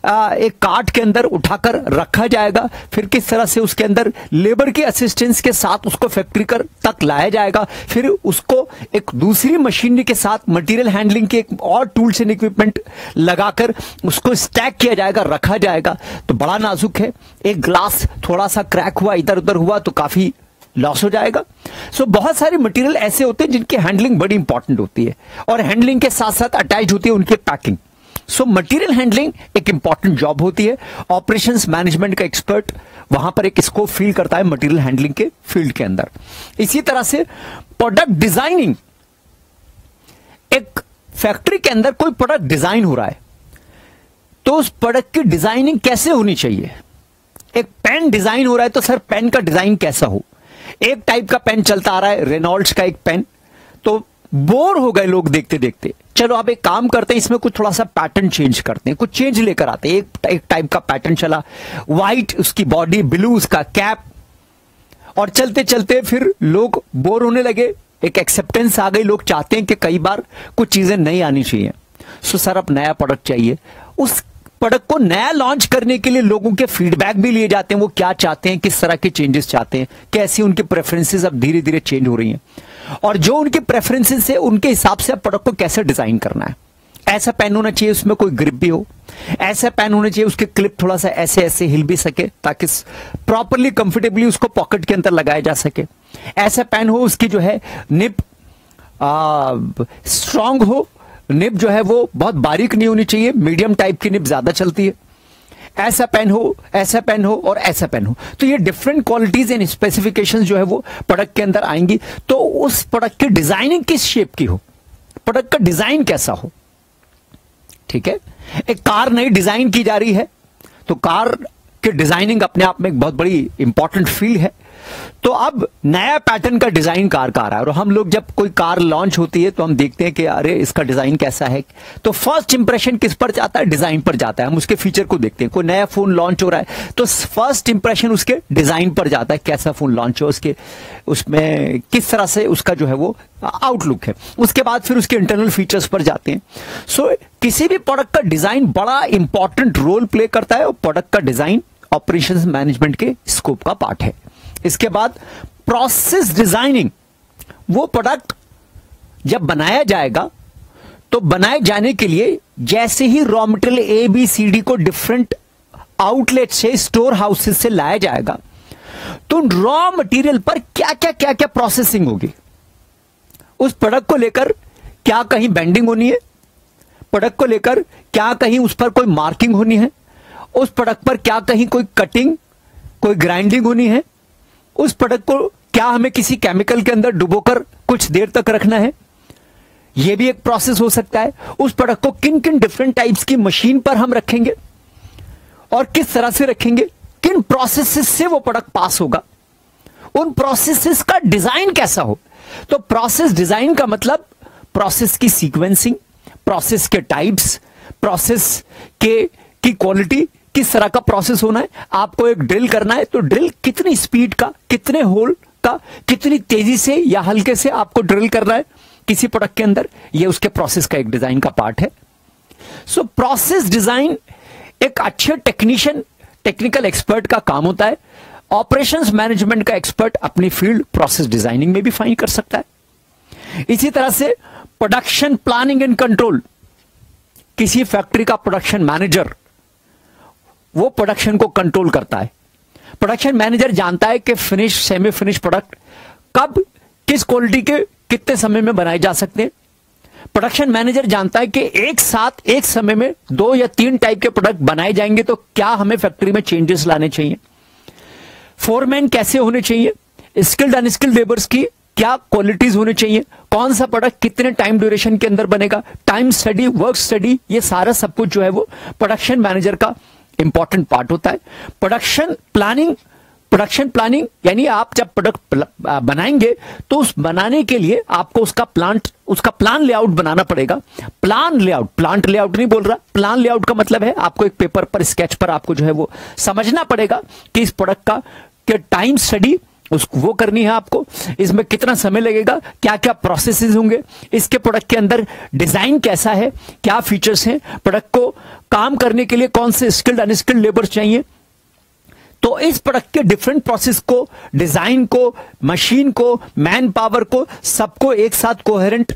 एक कार्ट के अंदर उठाकर रखा जाएगा, फिर किस तरह से उसके अंदर लेबर के असिस्टेंस के साथ उसको फैक्ट्री तक लाया जाएगा, फिर उसको एक दूसरी मशीनरी के साथ मटेरियल हैंडलिंग के एक और टूल्स एंड इक्विपमेंट लगाकर उसको स्टैक किया जाएगा, रखा जाएगा। तो बड़ा नाजुक है। एक ग्लास थोड़ा सा क्रैक हुआ, इधर उधर हुआ तो काफी लॉस हो जाएगा। सो बहुत सारे मटेरियल ऐसे होते हैं जिनकी हैंडलिंग बड़ी इंपॉर्टेंट होती है और हैंडलिंग के साथ साथ अटैच होती है उनकी पैकिंग। सो मटेरियल हैंडलिंग एक इंपॉर्टेंट जॉब होती है। ऑपरेशंस मैनेजमेंट का एक्सपर्ट वहां पर एक स्कोप फील करता है मटेरियल हैंडलिंग के फील्ड के अंदर। इसी तरह से प्रोडक्ट डिजाइनिंग, एक फैक्ट्री के अंदर कोई प्रोडक्ट डिजाइन हो रहा है तो उस प्रोडक्ट की डिजाइनिंग कैसे होनी चाहिए। एक पेन डिजाइन हो रहा है तो सर पेन का डिजाइन कैसा हो। एक टाइप का पेन चलता आ रहा है, रेनॉल्ड्स का एक पेन, तो बोर हो गए लोग देखते देखते। चलो आप एक काम करते हैं, इसमें कुछ थोड़ा सा पैटर्न चेंज करते हैं, कुछ चेंज लेकर आते हैं। एक टाइप का पैटर्न चला, व्हाइट उसकी बॉडी, ब्लू उसका कैप, और चलते चलते फिर लोग बोर होने लगे। एक एक्सेप्टेंस आ गई, लोग चाहते हैं कि कई बार कुछ चीजें नई आनी चाहिए। सो सर अब नया प्रोडक्ट चाहिए। उस प्रोडक्ट को नया लॉन्च करने के लिए लोगों के फीडबैक भी लिए जाते हैं, वो क्या चाहते हैं, किस तरह के चेंजेस चाहते हैं, कैसी उनकी प्रेफरेंसेस अब धीरे धीरे चेंज हो रही हैं, और जो उनकी प्रेफरेंसेस है उनके हिसाब से प्रोडक्ट को कैसे डिजाइन करना है। ऐसा पेन होना चाहिए उसमें कोई ग्रिप भी हो, ऐसा पेन होना चाहिए उसके क्लिप थोड़ा सा ऐसे ऐसे हिल भी सके ताकि प्रॉपरली कंफर्टेबली उसको पॉकेट के अंदर लगाया जा सके। ऐसा पेन हो उसकी जो है निब स्ट्रांग हो, निब जो है वो बहुत बारीक नहीं होनी चाहिए, मीडियम टाइप की निब ज्यादा चलती है। ऐसा पेन हो, ऐसा पेन हो और ऐसा पेन हो। तो ये डिफरेंट क्वालिटीज एंड स्पेसिफिकेशंस जो है वो प्रोडक्ट के अंदर आएंगी। तो उस प्रोडक्ट की डिजाइनिंग किस शेप की हो, प्रोडक्ट का डिजाइन कैसा हो। ठीक है, एक कार नई डिजाइन की जा रही है तो कार की डिजाइनिंग अपने आप में एक बहुत बड़ी इंपॉर्टेंट फील्ड है। तो अब नया पैटर्न का डिजाइन कार का आ रहा है और हम लोग जब कोई कार लॉन्च होती है तो हम देखते हैं कि अरे इसका डिजाइन कैसा है। तो फर्स्ट इंप्रेशन किस पर जाता है, डिजाइन पर जाता है। हम उसके फीचर को देखते हैं। कोई नया फोन लॉन्च हो रहा है तो फर्स्ट इंप्रेशन उसके डिजाइन पर जाता है, कैसा फोन लॉन्च हो, उसके उसमें किस तरह से उसका जो है वो आउटलुक है। उसके बाद फिर उसके इंटरनल फीचर्स पर जाते हैं। सो किसी भी प्रोडक्ट का डिजाइन बड़ा इंपॉर्टेंट रोल प्ले करता है और प्रोडक्ट का डिजाइन ऑपरेशंस मैनेजमेंट के स्कोप का पार्ट है। इसके बाद प्रोसेस डिजाइनिंग, वो प्रोडक्ट जब बनाया जाएगा तो बनाए जाने के लिए जैसे ही रॉ मटेरियल ABCD को डिफरेंट आउटलेट से, स्टोर हाउसेस से लाया जाएगा तो रॉ मटेरियल पर क्या क्या प्रोसेसिंग होगी। उस प्रोडक्ट को लेकर क्या कहीं बेंडिंग होनी है, प्रोडक्ट को लेकर क्या कहीं उस पर कोई मार्किंग होनी है, उस प्रोडक्ट पर क्या कहीं कोई कटिंग, कोई ग्राइंडिंग होनी है, उस प्रोडक्ट को क्या हमें किसी केमिकल के अंदर डुबोकर कुछ देर तक रखना है, यह भी एक प्रोसेस हो सकता है। उस प्रोडक्ट को किन किन डिफरेंट टाइप्स की मशीन पर हम रखेंगे और किस तरह से रखेंगे, किन प्रोसेसेस से वो प्रोडक्ट पास होगा, उन प्रोसेसेस का डिजाइन कैसा हो। तो प्रोसेस डिजाइन का मतलब प्रोसेस की सीक्वेंसिंग, प्रोसेस के टाइप्स, प्रोसेस की क्वालिटी, किस तरह का प्रोसेस होना है। आपको एक ड्रिल करना है तो ड्रिल कितनी स्पीड का, कितने होल का, कितनी तेजी से या हल्के से आपको ड्रिल करना है किसी प्रोडक्ट के अंदर, ये उसके प्रोसेस का एक डिजाइन का पार्ट है। सो प्रोसेस डिजाइन एक अच्छे टेक्नीशियन, टेक्निकल एक्सपर्ट का काम होता है। ऑपरेशंस मैनेजमेंट का एक्सपर्ट अपनी फील्ड प्रोसेस डिजाइनिंग में भी फाइन कर सकता है। इसी तरह से प्रोडक्शन प्लानिंग एंड कंट्रोल, किसी फैक्ट्री का प्रोडक्शन मैनेजर वो प्रोडक्शन को कंट्रोल करता है। प्रोडक्शन मैनेजर जानता है कि फिनिश, सेमी फिनिश प्रोडक्ट कब, किस क्वालिटी के, कितने समय में बनाए जा सकते हैं। प्रोडक्शन मैनेजर जानता है कि एक साथ एक समय में 2 या 3 टाइप के प्रोडक्ट बनाए जाएंगे तो क्या हमें फैक्ट्री में चेंजेस लाने चाहिए, फोरमैन कैसे होने चाहिए, स्किल्ड अनस्किल्ड लेबर्स की क्या क्वालिटीज होने चाहिए, कौन सा प्रोडक्ट कितने टाइम ड्यूरेशन के अंदर बनेगा, टाइम स्टडी, वर्क स्टडी, ये सारा सब कुछ जो है वो प्रोडक्शन मैनेजर का इंपॉर्टेंट पार्ट होता है। प्रोडक्शन प्लानिंग प्रोडक्शन प्लानिंग यानी आप जब प्रोडक्ट बनाएंगे तो उस बनाने के लिए आपको उसका प्लान लेआउट बनाना पड़ेगा। प्लान लेआउट, प्लांट लेआउट नहीं बोल रहा, प्लान लेआउट का मतलब है आपको एक पेपर पर, स्केच पर आपको जो है वो समझना पड़ेगा कि इस प्रोडक्ट का टाइम स्टडी वो करनी है आपको, इसमें कितना समय लगेगा, क्या क्या प्रोसेसेस होंगे, इसके प्रोडक्ट के अंदर डिजाइन कैसा है, क्या फीचर्स हैं, प्रोडक्ट को काम करने के लिए कौन से स्किल्ड अनस्किल्ड लेबर चाहिए। तो इस प्रोडक्ट के डिफरेंट प्रोसेस को, डिजाइन को, मशीन को, मैन पावर को, सबको एक साथ कोहेरेंट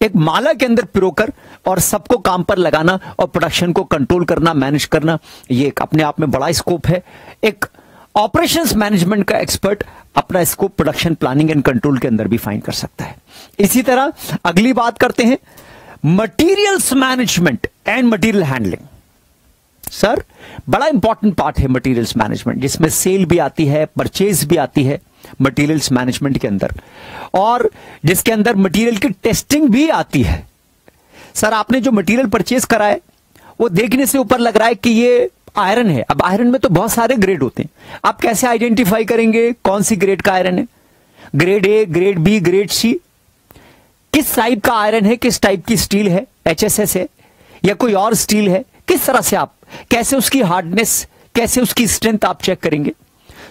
एक माला के अंदर पिरोकर और सबको काम पर लगाना और प्रोडक्शन को कंट्रोल करना, मैनेज करना, ये एक अपने आप में बड़ा स्कोप है। एक ऑपरेशंस मैनेजमेंट का एक्सपर्ट अपना scope production planning and control के अंदर भी फाइंड कर सकता है। इसी तरह अगली बात करते हैं materials management and material handling. Sir बड़ा इंपॉर्टेंट पार्ट है मटीरियल्स मैनेजमेंट, जिसमें सेल भी आती है, परचेज भी आती है मटीरियल्स मैनेजमेंट के अंदर, और जिसके अंदर मटीरियल की टेस्टिंग भी आती है। सर आपने जो मटीरियल परचेज करा है वो देखने से ऊपर लग रहा है कि ये आयरन है। अब आयरन में तो बहुत सारे ग्रेड होते हैं, आप कैसे आइडेंटिफाई करेंगे कौन सी ग्रेड का आयरन है? Grade A, grade B, grade C, किस टाइप का आयरन है, किस टाइप की स्टील है, HSS है या कोई और स्टील है, किस तरह से आप कैसे उसकी हार्डनेस, कैसे उसकी स्ट्रेंथ आप चेक करेंगे।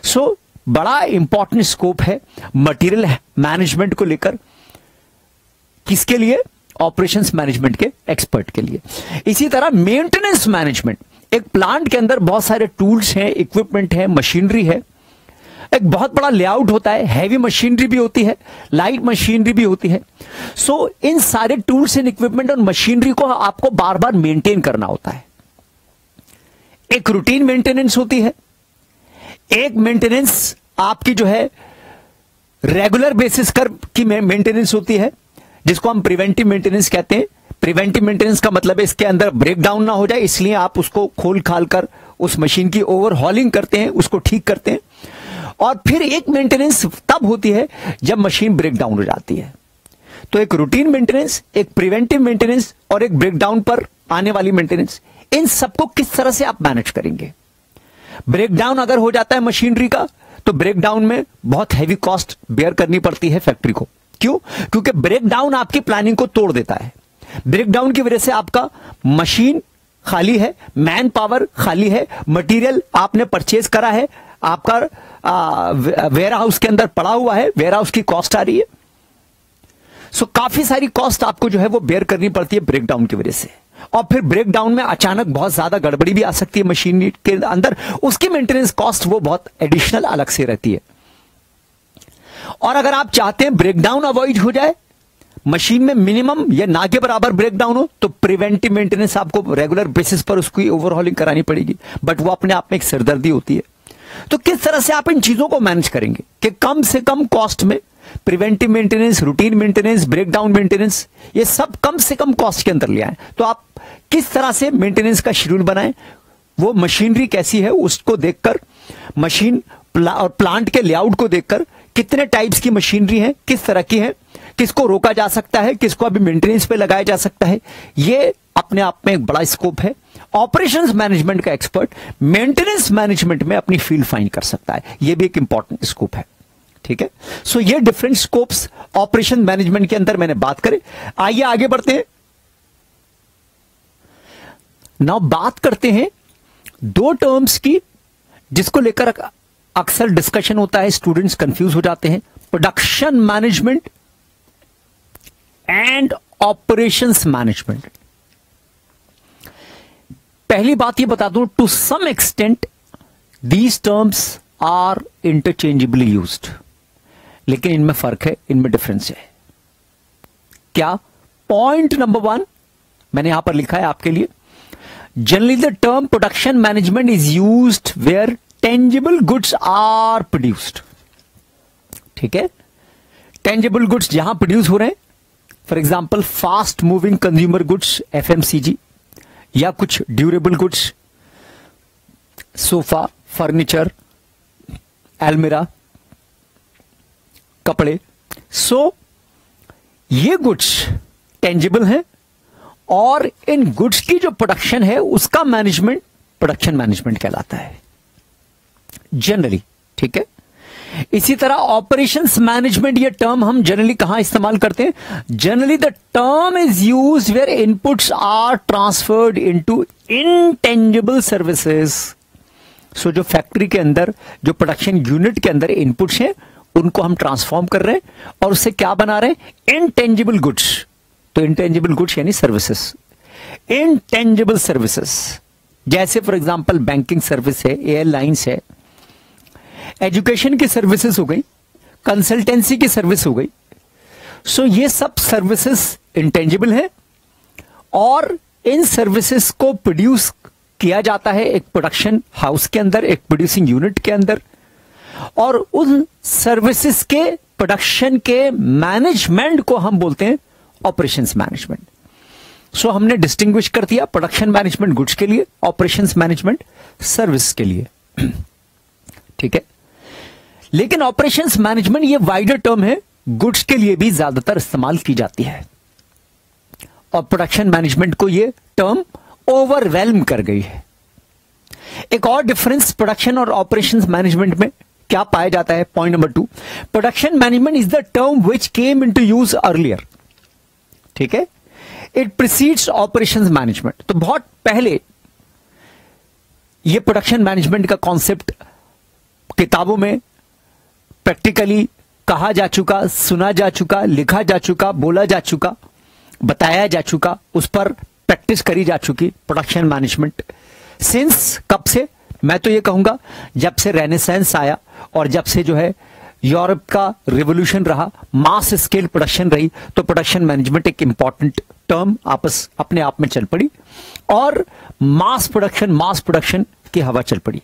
सो बड़ा इंपॉर्टेंट स्कोप है मटेरियल मैनेजमेंट को लेकर, किसके लिए? ऑपरेशंस मैनेजमेंट के एक्सपर्ट के लिए। इसी तरह मेंटेनेंस मैनेजमेंट, एक प्लांट के अंदर बहुत सारे टूल्स हैं, इक्विपमेंट है, मशीनरी है, एक बहुत बड़ा लेआउट होता है, हैवी मशीनरी भी होती है, लाइट मशीनरी भी होती है। सो इन सारे टूल्स एंड इक्विपमेंट और मशीनरी को आपको बार बार मेंटेन करना होता है। एक रूटीन मेंटेनेंस होती है, एक मेंटेनेंस आपकी जो है रेगुलर बेसिस की मेंटेनेंस होती है, जिसको हम प्रिवेंटिव मेंटेनेंस कहते हैं। प्रिवेंटिव मेंटेनेंस का मतलब है इसके अंदर ब्रेकडाउन ना हो जाए, इसलिए आप उसको खोल खाल कर उस मशीन की ओवरहॉलिंग करते हैं, उसको ठीक करते हैं। और फिर एक मेंटेनेंस तब होती है जब मशीन ब्रेकडाउन हो जाती है। तो एक रूटीन मेंटेनेंस, एक प्रिवेंटिव मेंटेनेंस और एक ब्रेकडाउन पर आने वाली मेंटेनेंस, इन सबको किस तरह से आप मैनेज करेंगे? ब्रेकडाउन अगर हो जाता है मशीनरी का, तो ब्रेकडाउन में बहुत हैवी कॉस्ट बेयर करनी पड़ती है फैक्ट्री को। क्यों? क्योंकि ब्रेकडाउन आपकी प्लानिंग को तोड़ देता है। ब्रेकडाउन की वजह से आपका मशीन खाली है, मैन पावर खाली है, मटेरियल आपने परचेज करा है, आपका वेयर हाउस के अंदर पड़ा हुआ है, वेयर हाउस की कॉस्ट आ रही है। सो काफी सारी कॉस्ट आपको जो है वो बेयर करनी पड़ती है ब्रेकडाउन की वजह से। और फिर ब्रेकडाउन में अचानक बहुत ज्यादा गड़बड़ी भी आ सकती है मशीन के अंदर, उसकी मेंटेनेंस कॉस्ट वो बहुत एडिशनल अलग से रहती है। और अगर आप चाहते हैं ब्रेकडाउन अवॉइड हो जाए, मशीन में मिनिमम या ना के बराबर ब्रेकडाउन हो, तो प्रिवेंटिव मेंटेनेंस आपको रेगुलर बेसिस पर उसकी ओवरहॉलिंग करानी पड़ेगी, बट वो अपने आप में एक सिरदर्दी होती है। तो किस तरह से आप इन चीजों को मैनेज करेंगे कि कम से कम कॉस्ट में preventive maintenance, routine maintenance, breakdown maintenance, ये सब कम से कम कॉस्ट के अंदर ले आए। तो आप किस तरह से मेंटेनेंस का शेड्यूल बनाएं, वो मशीनरी कैसी है उसको देखकर, मशीन और प्लांट के लेआउट को देखकर, कितने टाइप्स की मशीनरी है, किस तरह की है, किसको रोका जा सकता है, किसको अभी मेंटेनेंस पे लगाया जा सकता है, ये अपने आप में एक बड़ा स्कोप है। ऑपरेशंस मैनेजमेंट का एक्सपर्ट मेंटेनेंस मैनेजमेंट में अपनी फील्ड फाइंड कर सकता है, ये भी एक इंपॉर्टेंट स्कोप है। ठीक है, सो ये डिफरेंट स्कोप्स ऑपरेशन मैनेजमेंट के अंदर मैंने बात करें। आइए आगे बढ़ते हैं। नाउ बात करते हैं दो टर्म्स की जिसको लेकर अक्सर डिस्कशन होता है, स्टूडेंट्स कंफ्यूज हो जाते हैं, production management and operations management. पहली बात ये बता दूं, to some extent these terms are interchangeably used, लेकिन इनमें फर्क है, इनमें डिफरेंस है। क्या? पॉइंट नंबर 1 मैंने यहां पर लिखा है आपके लिए, generally the term production management is used where tangible goods are produced. ठीक है, टेंजिबल गुड्स जहां प्रोड्यूस हो रहे हैं, for example fast moving consumer goods FMCG, या कुछ ड्यूरेबल गुड्स, सोफा, फर्नीचर, अलमीरा, कपड़े। सो ये गुड्स टेंजिबल हैं और इन गुड्स की जो प्रोडक्शन है उसका मैनेजमेंट प्रोडक्शन मैनेजमेंट कहलाता है जनरली। ठीक है। इसी तरह ऑपरेशंस मैनेजमेंट, ये टर्म हम जनरली कहां इस्तेमाल करते हैं? Generally the term is used where inputs are transferred into intangible services. So जो फैक्ट्री के अंदर, जो प्रोडक्शन यूनिट के अंदर इनपुट्स हैं, उनको हम ट्रांसफॉर्म कर रहे हैं और उससे क्या बना रहे हैं? Intangible goods. तो इनटेंजिबल गुड्स यानी सर्विसेज, इनटेंजिबल सर्विसेज, जैसे फॉर एग्जांपल बैंकिंग सर्विस है, एयरलाइंस है, एजुकेशन की सर्विसेज हो गई, कंसल्टेंसी की सर्विस हो गई। सो ये सब सर्विसेज इंटेंजिबल है और इन सर्विसेज को प्रोड्यूस किया जाता है एक प्रोडक्शन हाउस के अंदर, एक प्रोड्यूसिंग यूनिट के अंदर, और उन सर्विसेज के प्रोडक्शन के मैनेजमेंट को हम बोलते हैं ऑपरेशंस मैनेजमेंट। सो हमने डिस्टिंग्विश कर दिया प्रोडक्शन मैनेजमेंट गुड्स के लिए, ऑपरेशंस मैनेजमेंट सर्विस के लिए, ठीक है। लेकिन ऑपरेशंस मैनेजमेंट ये वाइडर टर्म है, गुड्स के लिए भी ज्यादातर इस्तेमाल की जाती है और प्रोडक्शन मैनेजमेंट को ये टर्म ओवरवेल्म कर गई है। एक और डिफरेंस प्रोडक्शन और ऑपरेशंस मैनेजमेंट में क्या पाया जाता है? Point number 2, production management is the term which came into use earlier, ठीक है। It precedes operations management. तो बहुत पहले ये प्रोडक्शन मैनेजमेंट का कॉन्सेप्ट किताबों में प्रैक्टिकली कहा जा चुका, सुना जा चुका, लिखा जा चुका, बोला जा चुका, बताया जा चुका, उस पर प्रैक्टिस करी जा चुकी प्रोडक्शन मैनेजमेंट सिंस कब से? मैं तो ये कहूंगा जब से रेनेसेंस आया और जब से जो है यूरोप का रिवोल्यूशन रहा, मास स्केल प्रोडक्शन रही, तो प्रोडक्शन मैनेजमेंट एक इंपॉर्टेंट टर्म अपने आप में चल पड़ी और मास प्रोडक्शन की हवा चल पड़ी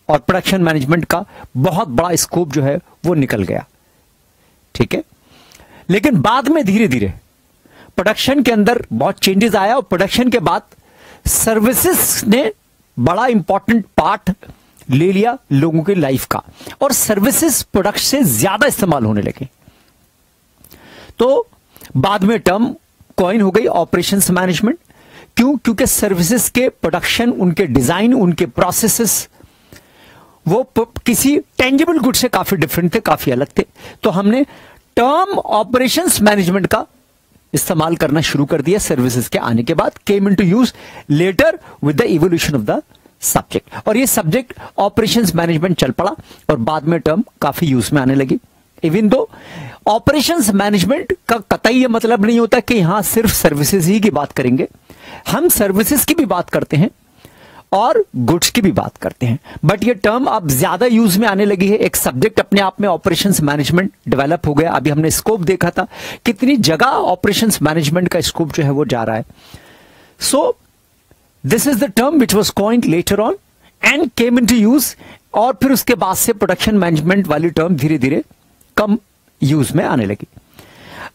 और प्रोडक्शन मैनेजमेंट का बहुत बड़ा स्कोप जो है वो निकल गया, ठीक है। लेकिन बाद में धीरे धीरे प्रोडक्शन के अंदर बहुत चेंजेस आया और प्रोडक्शन के बाद सर्विसेज ने बड़ा इंपॉर्टेंट पार्ट ले लिया लोगों की लाइफ का और सर्विसेज प्रोडक्ट से ज्यादा इस्तेमाल होने लगे। तो बाद में टर्म कॉइन हो गई ऑपरेशंस मैनेजमेंट। क्यों? क्योंकि सर्विसेज के प्रोडक्शन, उनके डिजाइन, उनके प्रोसेसेस वो किसी टेंजिबल गुड से काफी डिफरेंट थे, काफी अलग थे। तो हमने टर्म ऑपरेशंस मैनेजमेंट का इस्तेमाल करना शुरू कर दिया सर्विसेज के आने के बाद, came into use later with the evolution of the subject. और ये सब्जेक्ट ऑपरेशंस मैनेजमेंट चल पड़ा और बाद में टर्म काफी यूज में आने लगी। इवन दो ऑपरेशंस मैनेजमेंट का कतई ये मतलब नहीं होता कि यहां सिर्फ सर्विसेज ही की बात करेंगे, हम सर्विसेज की भी बात करते हैं और गुड्स की भी बात करते हैं, बट ये टर्म अब ज्यादा यूज में आने लगी है। एक सब्जेक्ट अपने आप में ऑपरेशंस मैनेजमेंट डेवलप हो गया। अभी हमने स्कोप देखा था, कितनी जगह ऑपरेशंस मैनेजमेंट का स्कोप जो है वो जा रहा है। So this is the term which was coined later on and came into use, और फिर उसके बाद से प्रोडक्शन मैनेजमेंट वाली टर्म धीरे धीरे कम यूज में आने लगी।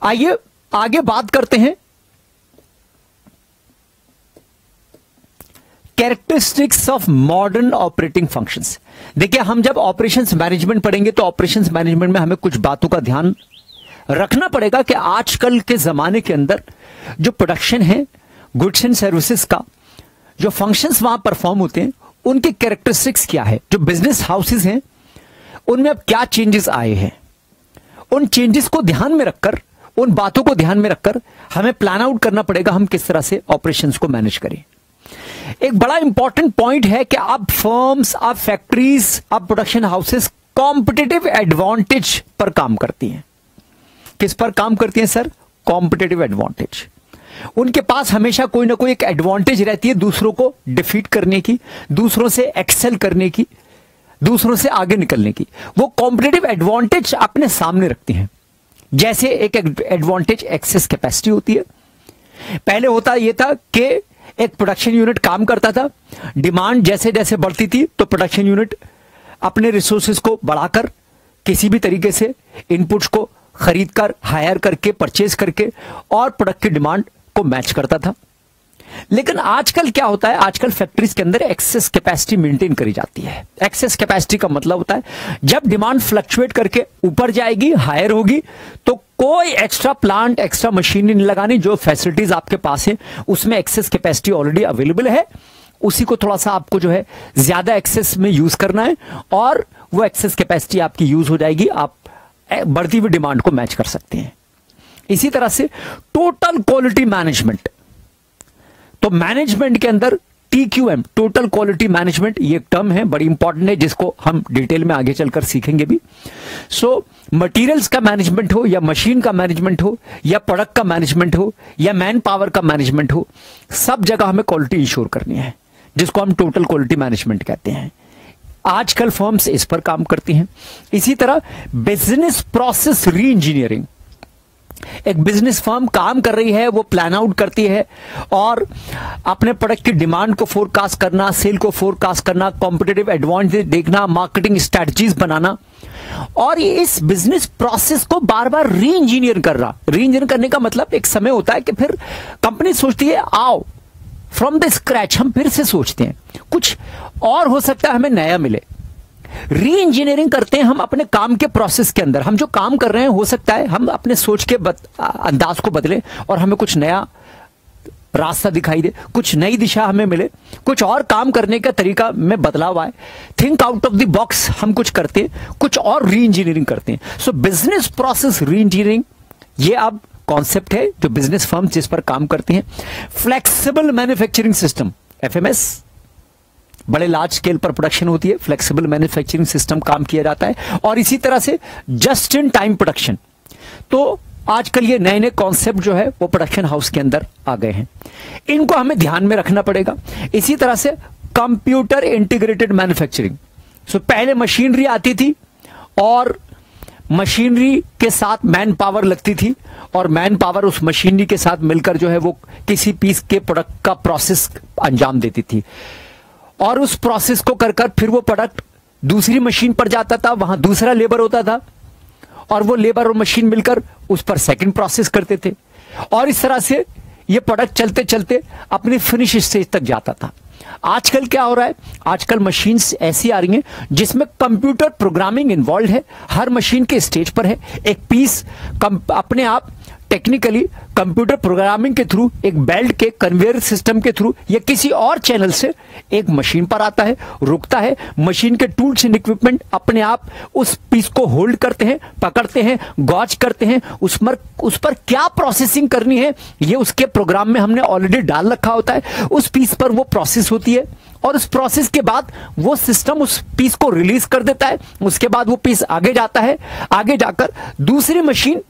आइए आगे बात करते हैं characteristics of modern operating functions. देखिए, हम जब ऑपरेशंस मैनेजमेंट पढ़ेंगे तो ऑपरेशंस मैनेजमेंट में हमें कुछ बातों का ध्यान रखना पड़ेगा कि आजकल के जमाने के अंदर जो प्रोडक्शन है गुड्स एंड सर्विसेज का, जो फंक्शंस वहां परफॉर्म होते हैं, उनके कैरेक्टरिस्टिक्स क्या है। जो बिजनेस हाउसेज हैं उनमें अब क्या चेंजेस आए हैं, उन चेंजेस को ध्यान में रखकर, उन बातों को ध्यान में रखकर हमें प्लान आउट करना पड़ेगा हम किस तरह से ऑपरेशंस को मैनेज करें। एक बड़ा इंपॉर्टेंट पॉइंट है कि अब फर्म्स, अब फैक्ट्रीज, अब प्रोडक्शन हाउसेस कॉम्पिटिटिव एडवांटेज पर काम करती हैं। किस पर काम करती हैं सर? Competitive advantage. उनके पास हमेशा कोई ना कोई एक एडवांटेज रहती है दूसरों को डिफीट करने की, दूसरों से एक्सेल करने की, दूसरों से आगे निकलने की। वो कॉम्पिटिटिव एडवांटेज अपने सामने रखती हैं। जैसे एक एडवांटेज एक्सेस कैपेसिटी होती है। पहले होता यह था कि एक प्रोडक्शन यूनिट काम करता था, डिमांड जैसे जैसे बढ़ती थी तो प्रोडक्शन यूनिट अपने रिसोर्सेज को बढ़ाकर किसी भी तरीके से इनपुट्स को खरीदकर, हायर करके, परचेज करके और प्रोडक्ट की डिमांड को मैच करता था। लेकिन आजकल क्या होता है, आजकल फैक्ट्रीज के अंदर एक्सेस कैपेसिटी मेंटेन करी जाती है। एक्सेस कैपेसिटी का मतलब होता है जब डिमांड फ्लक्चुएट करके ऊपर जाएगी, हायर होगी, तो कोई एक्स्ट्रा प्लांट, एक्स्ट्रा मशीनरी नहीं लगानी। जो फैसिलिटीज आपके पास है उसमें एक्सेस कैपेसिटी ऑलरेडी अवेलेबल है, उसी को थोड़ा सा आपको जो है ज्यादा एक्सेस में यूज करना है और वो एक्सेस कैपेसिटी आपकी यूज हो जाएगी, आप बढ़ती हुई डिमांड को मैच कर सकते हैं। इसी तरह से टोटल क्वालिटी मैनेजमेंट, तो मैनेजमेंट के अंदर TQM, टोटल क्वालिटी मैनेजमेंट, ये एक टर्म है, बड़ी इंपॉर्टेंट है, जिसको हम डिटेल में आगे चलकर सीखेंगे भी। सो मटेरियल्स का मैनेजमेंट हो या मशीन का मैनेजमेंट हो या प्रोडक्ट का मैनेजमेंट हो या मैन पावर का मैनेजमेंट हो, सब जगह हमें क्वालिटी इंश्योर करनी है, जिसको हम टोटल क्वालिटी मैनेजमेंट कहते हैं। आजकल फर्म्स इस पर काम करती हैं। इसी तरह बिजनेस प्रोसेस री इंजीनियरिंग, एक बिजनेस फर्म काम कर रही है, वो प्लान आउट करती है और अपने प्रोडक्ट की डिमांड को फोरकास्ट करना, सेल को फोरकास्ट करना, कॉम्पिटिटिव एडवांटेज देखना, मार्केटिंग स्ट्रेटजीज बनाना, और ये इस बिजनेस प्रोसेस को बार बार री इंजीनियर कर रहा। री इंजीनियर करने का मतलब एक समय होता है कि फिर कंपनी सोचती है आओ फ्रॉम द स्क्रैच हम फिर से सोचते हैं, कुछ और हो सकता है हमें नया मिले। री इंजीनियरिंग करते हैं हम अपने काम के प्रोसेस के अंदर। हम जो काम कर रहे हैं हो सकता है हम अपने सोच के अंदाज को बदलें और हमें कुछ नया रास्ता दिखाई दे, कुछ नई दिशा हमें मिले, कुछ और काम करने का तरीका में बदलाव आए, think out of the box हम कुछ करते हैं, कुछ और री इंजीनियरिंग करते हैं। सो बिजनेस प्रोसेस री इंजीनियरिंग ये अब कॉन्सेप्ट है जो बिजनेस फर्म जिस पर काम करती हैं। फ्लेक्सिबल मैन्युफैक्चरिंग सिस्टम, FMS, बड़े लार्ज स्केल पर प्रोडक्शन होती है, फ्लेक्सिबल मैन्युफैक्चरिंग सिस्टम काम किया जाता है। और इसी तरह से जस्ट इन टाइम प्रोडक्शन, तो आजकल ये नए नए कॉन्सेप्ट जो है वो प्रोडक्शन हाउस के अंदर आ गए हैं, इनको हमें ध्यान में रखना पड़ेगा। इसी तरह से कंप्यूटर इंटीग्रेटेड मैन्युफैक्चरिंग, सो पहले मशीनरी आती थी और मशीनरी के साथ मैन पावर लगती थी और मैन पावर उस मशीनरी के साथ मिलकर जो है वो किसी पीस के प्रोडक्ट का प्रोसेस अंजाम देती थी, और उस प्रोसेस को कर फिर वो प्रोडक्ट दूसरी मशीन पर जाता था, वहां दूसरा लेबर होता था और वो लेबर और मशीन मिलकर उस पर सेकंड प्रोसेस करते थे, और इस तरह से ये प्रोडक्ट चलते चलते अपनी फिनिश स्टेज तक जाता था। आजकल क्या हो रहा है, आजकल मशीन्स ऐसी आ रही हैं जिसमें कंप्यूटर प्रोग्रामिंग इन्वॉल्व है, हर मशीन के स्टेज पर है। एक पीस अपने आप टेक्निकली कंप्यूटर प्रोग्रामिंग के थ्रू, एक बेल्ट के कन्वेयर सिस्टम के थ्रू या किसी और चैनल से एक मशीन पर आता है, रुकता है, मशीन के टूल्स एंड इक्विपमेंट अपने आप उस पीस को होल्ड करते हैं, पकड़ते हैं, गॉज करते हैं, उस पर क्या प्रोसेसिंग करनी है ये उसके प्रोग्राम में हमने ऑलरेडी डाल रखा होता है। उस पीस पर वो प्रोसेस होती है और उस प्रोसेस के बाद वो सिस्टम उस पीस को रिलीज कर देता है। उसके बाद वो पीस आगे जाता है, आगे जाकर दूसरी मशीन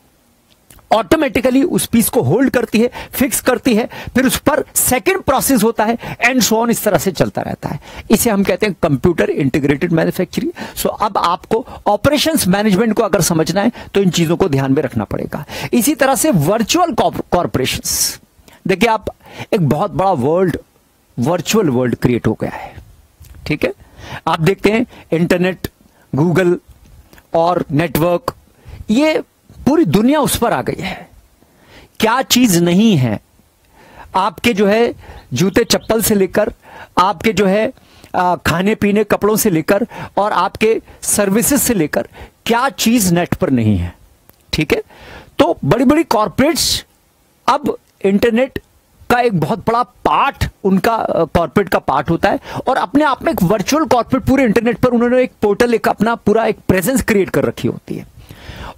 ऑटोमेटिकली उस पीस को होल्ड करती है, फिक्स करती है, फिर उस पर सेकंड प्रोसेस होता है एंड सो ऑन, इस तरह से चलता रहता है। इसे हम कहते हैं कंप्यूटर इंटीग्रेटेड मैन्युफैक्चरिंग। सो अब आपको ऑपरेशंस मैनेजमेंट को अगर समझना है तो इन चीजों को ध्यान में रखना पड़ेगा। इसी तरह से वर्चुअल कॉर्पोरेशंस, देखिए आप एक बहुत बड़ा वर्चुअल वर्ल्ड क्रिएट हो गया है, ठीक है। आप देखते हैं इंटरनेट, गूगल और नेटवर्क, ये पूरी दुनिया उस पर आ गई है। क्या चीज नहीं है, आपके जो है जूते चप्पल से लेकर, आपके जो है खाने पीने कपड़ों से लेकर और आपके सर्विसेज से लेकर, क्या चीज नेट पर नहीं है, ठीक है। तो बड़ी बड़ी कॉर्पोरेट्स अब इंटरनेट का एक बहुत बड़ा पार्ट, उनका कॉर्पोरेट का पार्ट होता है और अपने आप में एक वर्चुअल कॉर्पोरेट पूरे इंटरनेट पर उन्होंने एक पोर्टल, एक अपना पूरा एक प्रेजेंस क्रिएट कर रखी होती है।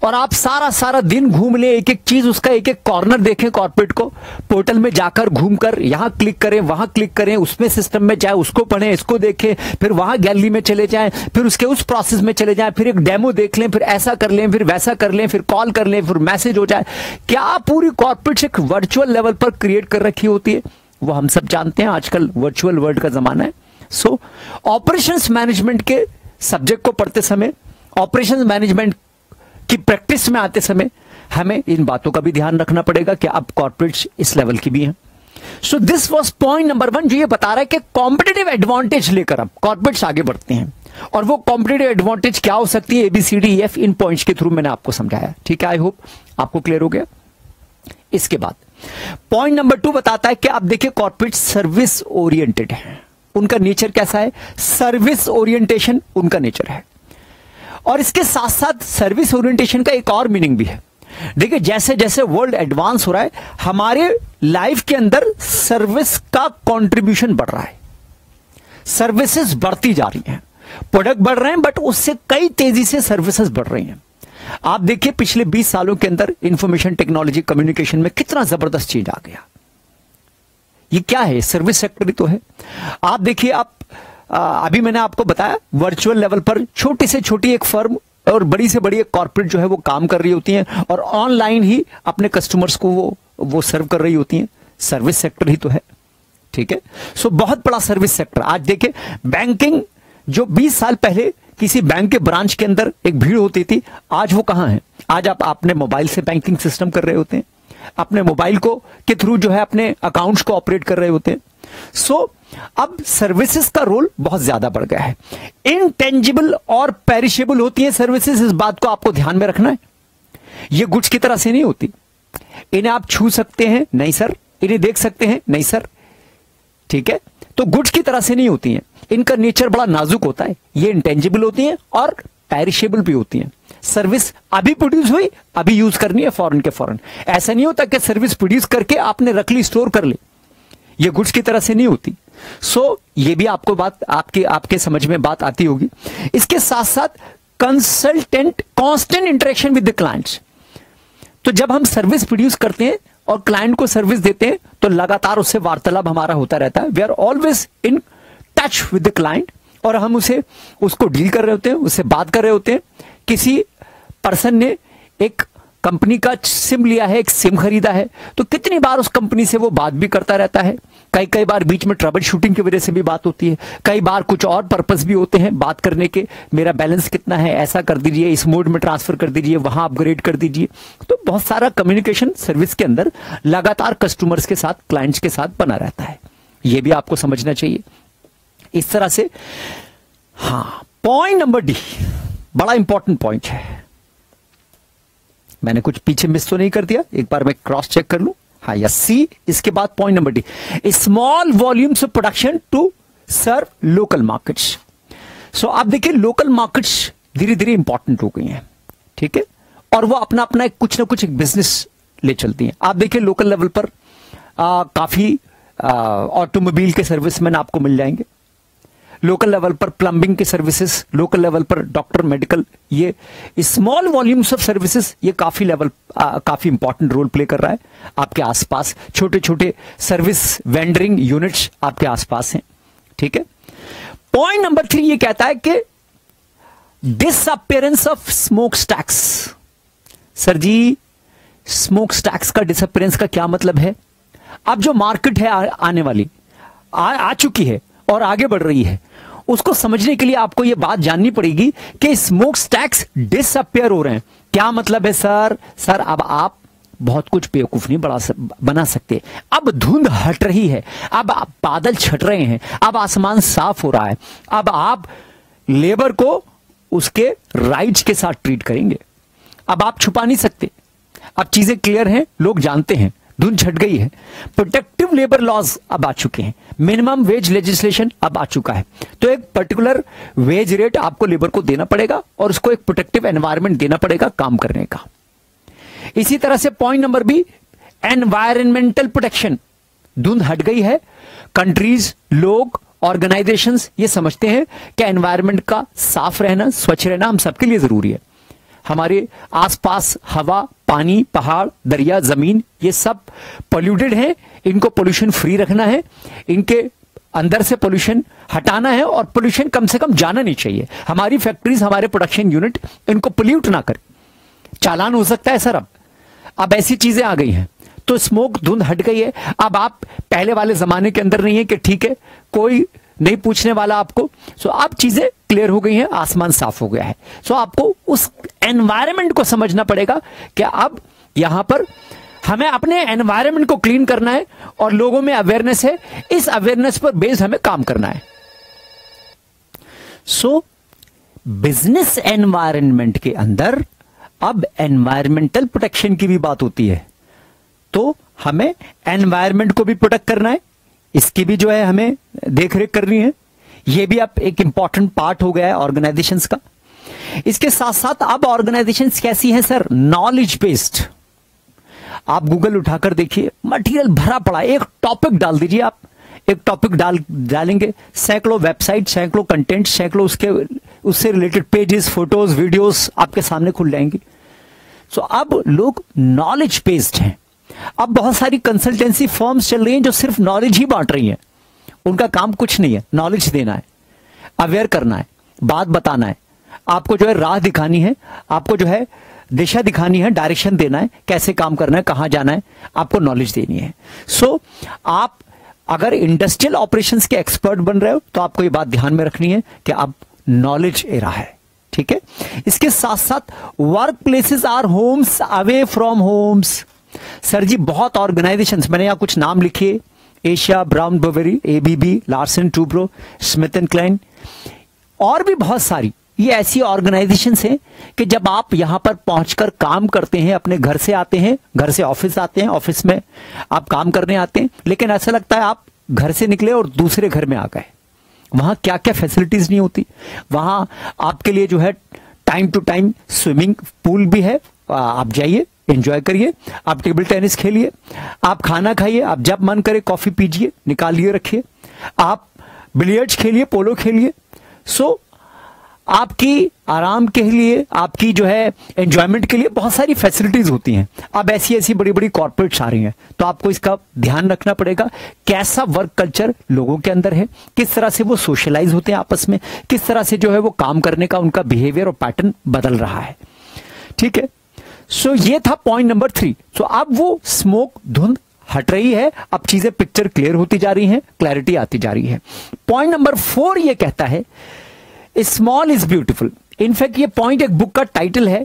और आप सारा दिन घूम ले, एक एक चीज उसका एक एक कॉर्नर देखें कॉर्पोरेट को, पोर्टल में जाकर घूमकर यहां क्लिक करें, वहां क्लिक करें, उसमें सिस्टम में जाए, उसको पढ़ें, इसको देखें, फिर वहां गैलरी में चले जाएं, फिर उसके उस प्रोसेस में चले जाएं, फिर एक डेमो देख लें, फिर ऐसा कर लें, फिर वैसा कर लें, फिर कॉल कर लें, फिर मैसेज हो जाए। क्या पूरी कॉर्पोरेट एक वर्चुअल लेवल पर क्रिएट कर रखी होती है, वो हम सब जानते हैं। आजकल वर्चुअल वर्ल्ड का जमाना है। सो ऑपरेशंस मैनेजमेंट के सब्जेक्ट को पढ़ते समय, ऑपरेशंस मैनेजमेंट की प्रैक्टिस में आते समय हमें इन बातों का भी ध्यान रखना पड़ेगा कि अब कॉर्पोरेट्स इस लेवल की भी हैं। So this was point number 1 जो ये बता रहा है कि कॉम्पिटिटिव एडवांटेज लेकर अब कॉर्पोरेट्स आगे बढ़ते हैं। और वो कॉम्पिटिटिव एडवांटेज क्या हो सकती है, ABCDEF इन पॉइंट्स के थ्रू मैंने आपको समझाया, ठीक है। आई होप आपको क्लियर हो गया। इसके बाद पॉइंट नंबर 2 बताता है कि आप देखिए कॉर्पोरेट सर्विस ओरिएंटेड है, उनका नेचर कैसा है, सर्विस ओरिएंटेशन उनका नेचर है। और इसके साथ साथ सर्विस ओरिएंटेशन का एक और मीनिंग भी है। देखिए जैसे जैसे वर्ल्ड एडवांस हो रहा है, हमारे लाइफ के अंदर सर्विस का कंट्रीब्यूशन बढ़ रहा है, सर्विसेज बढ़ती जा रही हैं, प्रोडक्ट बढ़ रहे हैं, बट उससे कई तेजी से सर्विसेज बढ़ रही हैं। आप देखिए पिछले 20 सालों के अंदर इंफॉर्मेशन टेक्नोलॉजी कम्युनिकेशन में कितना जबरदस्त चेंज आ गया। ये क्या है? सर्विस सेक्टर ही तो है। आप देखिए, आप अभी मैंने आपको बताया वर्चुअल लेवल पर छोटी से छोटी एक फर्म और बड़ी से बड़ी एक कॉर्पोरेट जो है वो काम कर रही होती हैं और ऑनलाइन ही अपने कस्टमर्स को वो सर्व कर रही होती हैं। सर्विस सेक्टर ही तो है, ठीक है। सो बहुत बड़ा सर्विस सेक्टर। आज देखिए बैंकिंग, जो 20 साल पहले किसी बैंक के ब्रांच के अंदर एक भीड़ होती थी, आज वो कहां है? आज आप अपने मोबाइल से बैंकिंग सिस्टम कर रहे होते हैं, अपने मोबाइल को के थ्रू जो है अपने अकाउंट्स को ऑपरेट कर रहे होते हैं। सो अब सर्विसेज का रोल बहुत ज्यादा बढ़ गया है। इनटेंजिबल और पेरिशेबल होती है सर्विसेज, इस बात को आपको ध्यान में रखना है। ये गुड्स की तरह से नहीं होती। इन्हें आप छू सकते हैं? नहीं सर। इन्हें देख सकते हैं? नहीं सर। ठीक है, तो गुड्स की तरह से नहीं होती हैं। इनका नेचर बड़ा नाजुक होता है। ये इंटेंजिबल होती हैं और पेरिशेबल भी होती हैं। सर्विस अभी प्रोड्यूस हुई, अभी यूज करनी है फौरन के फौरन। ऐसा नहीं होता कि सर्विस प्रोड्यूस करके आपने रख ली, स्टोर कर ली। ये गुड्स की तरह से नहीं होती। सो ये भी आपको बात आपके समझ में बात आती होगी। इसके साथ साथ consultant constant interaction with the clients. तो जब हम सर्विस प्रोड्यूस करते हैं और क्लाइंट को सर्विस देते हैं तो लगातार उससे वार्तालाप हमारा होता रहता है। We are always in touch with the client और हम उसको डील कर रहे होते हैं, उससे बात कर रहे होते हैं। किसी पर्सन ने एक कंपनी का सिम लिया है, एक सिम खरीदा है, तो कितनी बार उस कंपनी से वो बात भी करता रहता है। कई बार बीच में ट्रबल शूटिंग की वजह से भी बात होती है। कई बार कुछ और पर्पस भी होते हैं बात करने के। मेरा बैलेंस कितना है, ऐसा कर दीजिए, इस मोड में ट्रांसफर कर दीजिए, वहां अपग्रेड कर दीजिए। तो बहुत सारा कम्युनिकेशन सर्विस के अंदर लगातार कस्टमर्स के साथ, क्लाइंट्स के साथ बना रहता है। यह भी आपको समझना चाहिए इस तरह से। हाँ, पॉइंट नंबर डी बड़ा इंपॉर्टेंट पॉइंट है। मैंने कुछ पीछे मिस तो नहीं कर दिया? एक बार मैं क्रॉस चेक कर लूं। हाँ, या सी। इसके बाद point number D, small volumes of production to serve local markets. So आप देखिए लोकल मार्केट्स धीरे धीरे इंपॉर्टेंट हो गई हैं, ठीक है, और वो अपना अपना कुछ ना कुछ एक बिजनेस ले चलती हैं। आप देखिए लोकल लेवल पर काफी ऑटोमोबाइल के सर्विसमैन आपको मिल जाएंगे। लोकल लेवल पर प्लम्बिंग के सर्विसेज, लोकल लेवल पर डॉक्टर, मेडिकल, ये स्मॉल वॉल्यूम्स ऑफ सर्विसेज ये काफी इंपॉर्टेंट रोल प्ले कर रहा है। आपके आसपास छोटे छोटे सर्विस वेंडरिंग यूनिट्स आपके आसपास हैं, ठीक है। पॉइंट नंबर 3 ये कहता है कि disappearance of smoke stacks. Sir ji, smoke stacks का डिसअपियरेंस का क्या मतलब है? अब जो मार्केट है आने वाली आ चुकी है और आगे बढ़ रही है, उसको समझने के लिए आपको यह बात जाननी पड़ेगी कि स्मोक स्टैक्स डिसअपियर हो रहे हैं। क्या मतलब है सर? सर अब आप बहुत कुछ बेवकूफ नहीं बना सकते। अब धुंध हट रही है, अब बादल छट रहे हैं, अब आसमान साफ हो रहा है। अब आप लेबर को उसके राइट्स के साथ ट्रीट करेंगे। अब आप छुपा नहीं सकते। अब चीजें क्लियर हैं, लोग जानते हैं, धुंध छट गई है। प्रोटेक्टिव लेबर लॉज अब आ चुके हैं, मिनिमम वेज लेजिस्लेशन अब आ चुका है। तो एक पर्टिकुलर वेज रेट आपको लेबर को देना पड़ेगा और उसको एक प्रोटेक्टिव एनवायरनमेंट देना पड़ेगा काम करने का। इसी तरह से point number B, environmental protection. धुंध हट गई है। कंट्रीज, लोग, ऑर्गेनाइजेशंस ये समझते हैं कि एनवायरनमेंट का साफ रहना, स्वच्छ रहना हम सबके लिए जरूरी है। हमारे आसपास हवा, पानी, पहाड़, दरिया, जमीन ये सब पोल्यूटेड हैं। इनको पोल्यूशन फ्री रखना है, इनके अंदर से पोल्यूशन हटाना है और पोल्यूशन कम से कम जाना नहीं चाहिए। हमारी फैक्ट्रीज, हमारे प्रोडक्शन यूनिट इनको पोल्यूट ना करें। चालान हो सकता है सर। अब ऐसी चीजें आ गई हैं। तो स्मोक, धुंध हट गई है। अब आप पहले वाले जमाने के अंदर नहीं है कि ठीक है कोई नहीं पूछने वाला आपको। सो अब चीजें क्लियर हो गई हैं, आसमान साफ हो गया है। सो आपको उस एनवायरनमेंट को समझना पड़ेगा कि अब यहां पर हमें अपने एनवायरनमेंट को क्लीन करना है और लोगों में अवेयरनेस है, इस अवेयरनेस पर बेस्ड हमें काम करना है। सो बिजनेस एनवायरनमेंट के अंदर अब एनवायरमेंटल प्रोटेक्शन की भी बात होती है। तो हमें एनवायरनमेंट को भी प्रोटेक्ट करना है, इसकी भी जो है हमें देखरेख करनी है। यह भी अब एक इंपॉर्टेंट पार्ट हो गया है ऑर्गेनाइजेशंस का। इसके साथ साथ अब ऑर्गेनाइजेशंस कैसी हैं सर? Knowledge based. आप गूगल उठाकर देखिए, मटेरियल भरा पड़ा है। एक टॉपिक डाल दीजिए आप, एक टॉपिक डालेंगे, सैकड़ों वेबसाइट, सैकड़ों कंटेंट, सैकड़ों उससे रिलेटेड पेजेस, फोटोज, वीडियोस आपके सामने खुल जाएंगी। सो अब लोग नॉलेज बेस्ड हैं। अब बहुत सारी कंसल्टेंसी फर्म्स चल रही हैं जो सिर्फ नॉलेज ही बांट रही हैं। उनका काम कुछ नहीं है, नॉलेज देना है, अवेयर करना है, बात बताना है, आपको जो है राह दिखानी है, आपको जो है दिशा दिखानी है, डायरेक्शन देना है, कैसे काम करना है, कहां जाना है, आपको नॉलेज देनी है। सो आप अगर इंडस्ट्रियल ऑपरेशंस के एक्सपर्ट बन रहे हो तो आपको ये बात ध्यान में रखनी है कि अब नॉलेज एरा है, ठीक है। इसके साथ साथ work places are homes away from homes. Sir ji बहुत ऑर्गेनाइजेशंस, मैंने यहां कुछ नाम लिखे, Asea, Brown Boveri, ABB, Larsen Toubro, Smith and Kline, और भी बहुत सारी ये ऐसी ऑर्गेनाइजेशंस हैं कि जब आप यहां पर पहुंचकर काम करते हैं, अपने घर से आते हैं, घर से ऑफिस आते हैं, ऑफिस में आप काम करने आते हैं, लेकिन ऐसा लगता है आप घर से निकले और दूसरे घर में आ गए। वहां क्या क्या फैसिलिटीज नहीं होती। वहां आपके लिए जो है time to time swimming pool भी है, आप जाइए, एंजॉय करिए, आप टेबल टेनिस खेलिए, आप खाना खाइए, आप जब मन करे कॉफी पीजिए, निकालिए रखिए, आप बिलियर्ड्स खेलिए, पोलो खेलिए। सो आपकी आराम के लिए, आपकी जो है एंजॉयमेंट के लिए बहुत सारी फैसिलिटीज होती हैं। अब ऐसी ऐसी बड़ी बड़ी कॉर्पोरेट्स आ रही हैं, तो आपको इसका ध्यान रखना पड़ेगा कैसा वर्क कल्चर लोगों के अंदर है, किस तरह से वो सोशलाइज होते हैं आपस में, किस तरह से जो है वो काम करने का उनका बिहेवियर और पैटर्न बदल रहा है, ठीक है। सो ये था पॉइंट नंबर 3। सो अब वो स्मोक, धुंध हट रही है, अब चीजें पिक्चर क्लियर होती जा रही हैं, क्लैरिटी आती जा रही है। पॉइंट नंबर 4 ये कहता है स्मॉल इज ब्यूटिफुल। इनफैक्ट ये पॉइंट एक बुक का टाइटल है,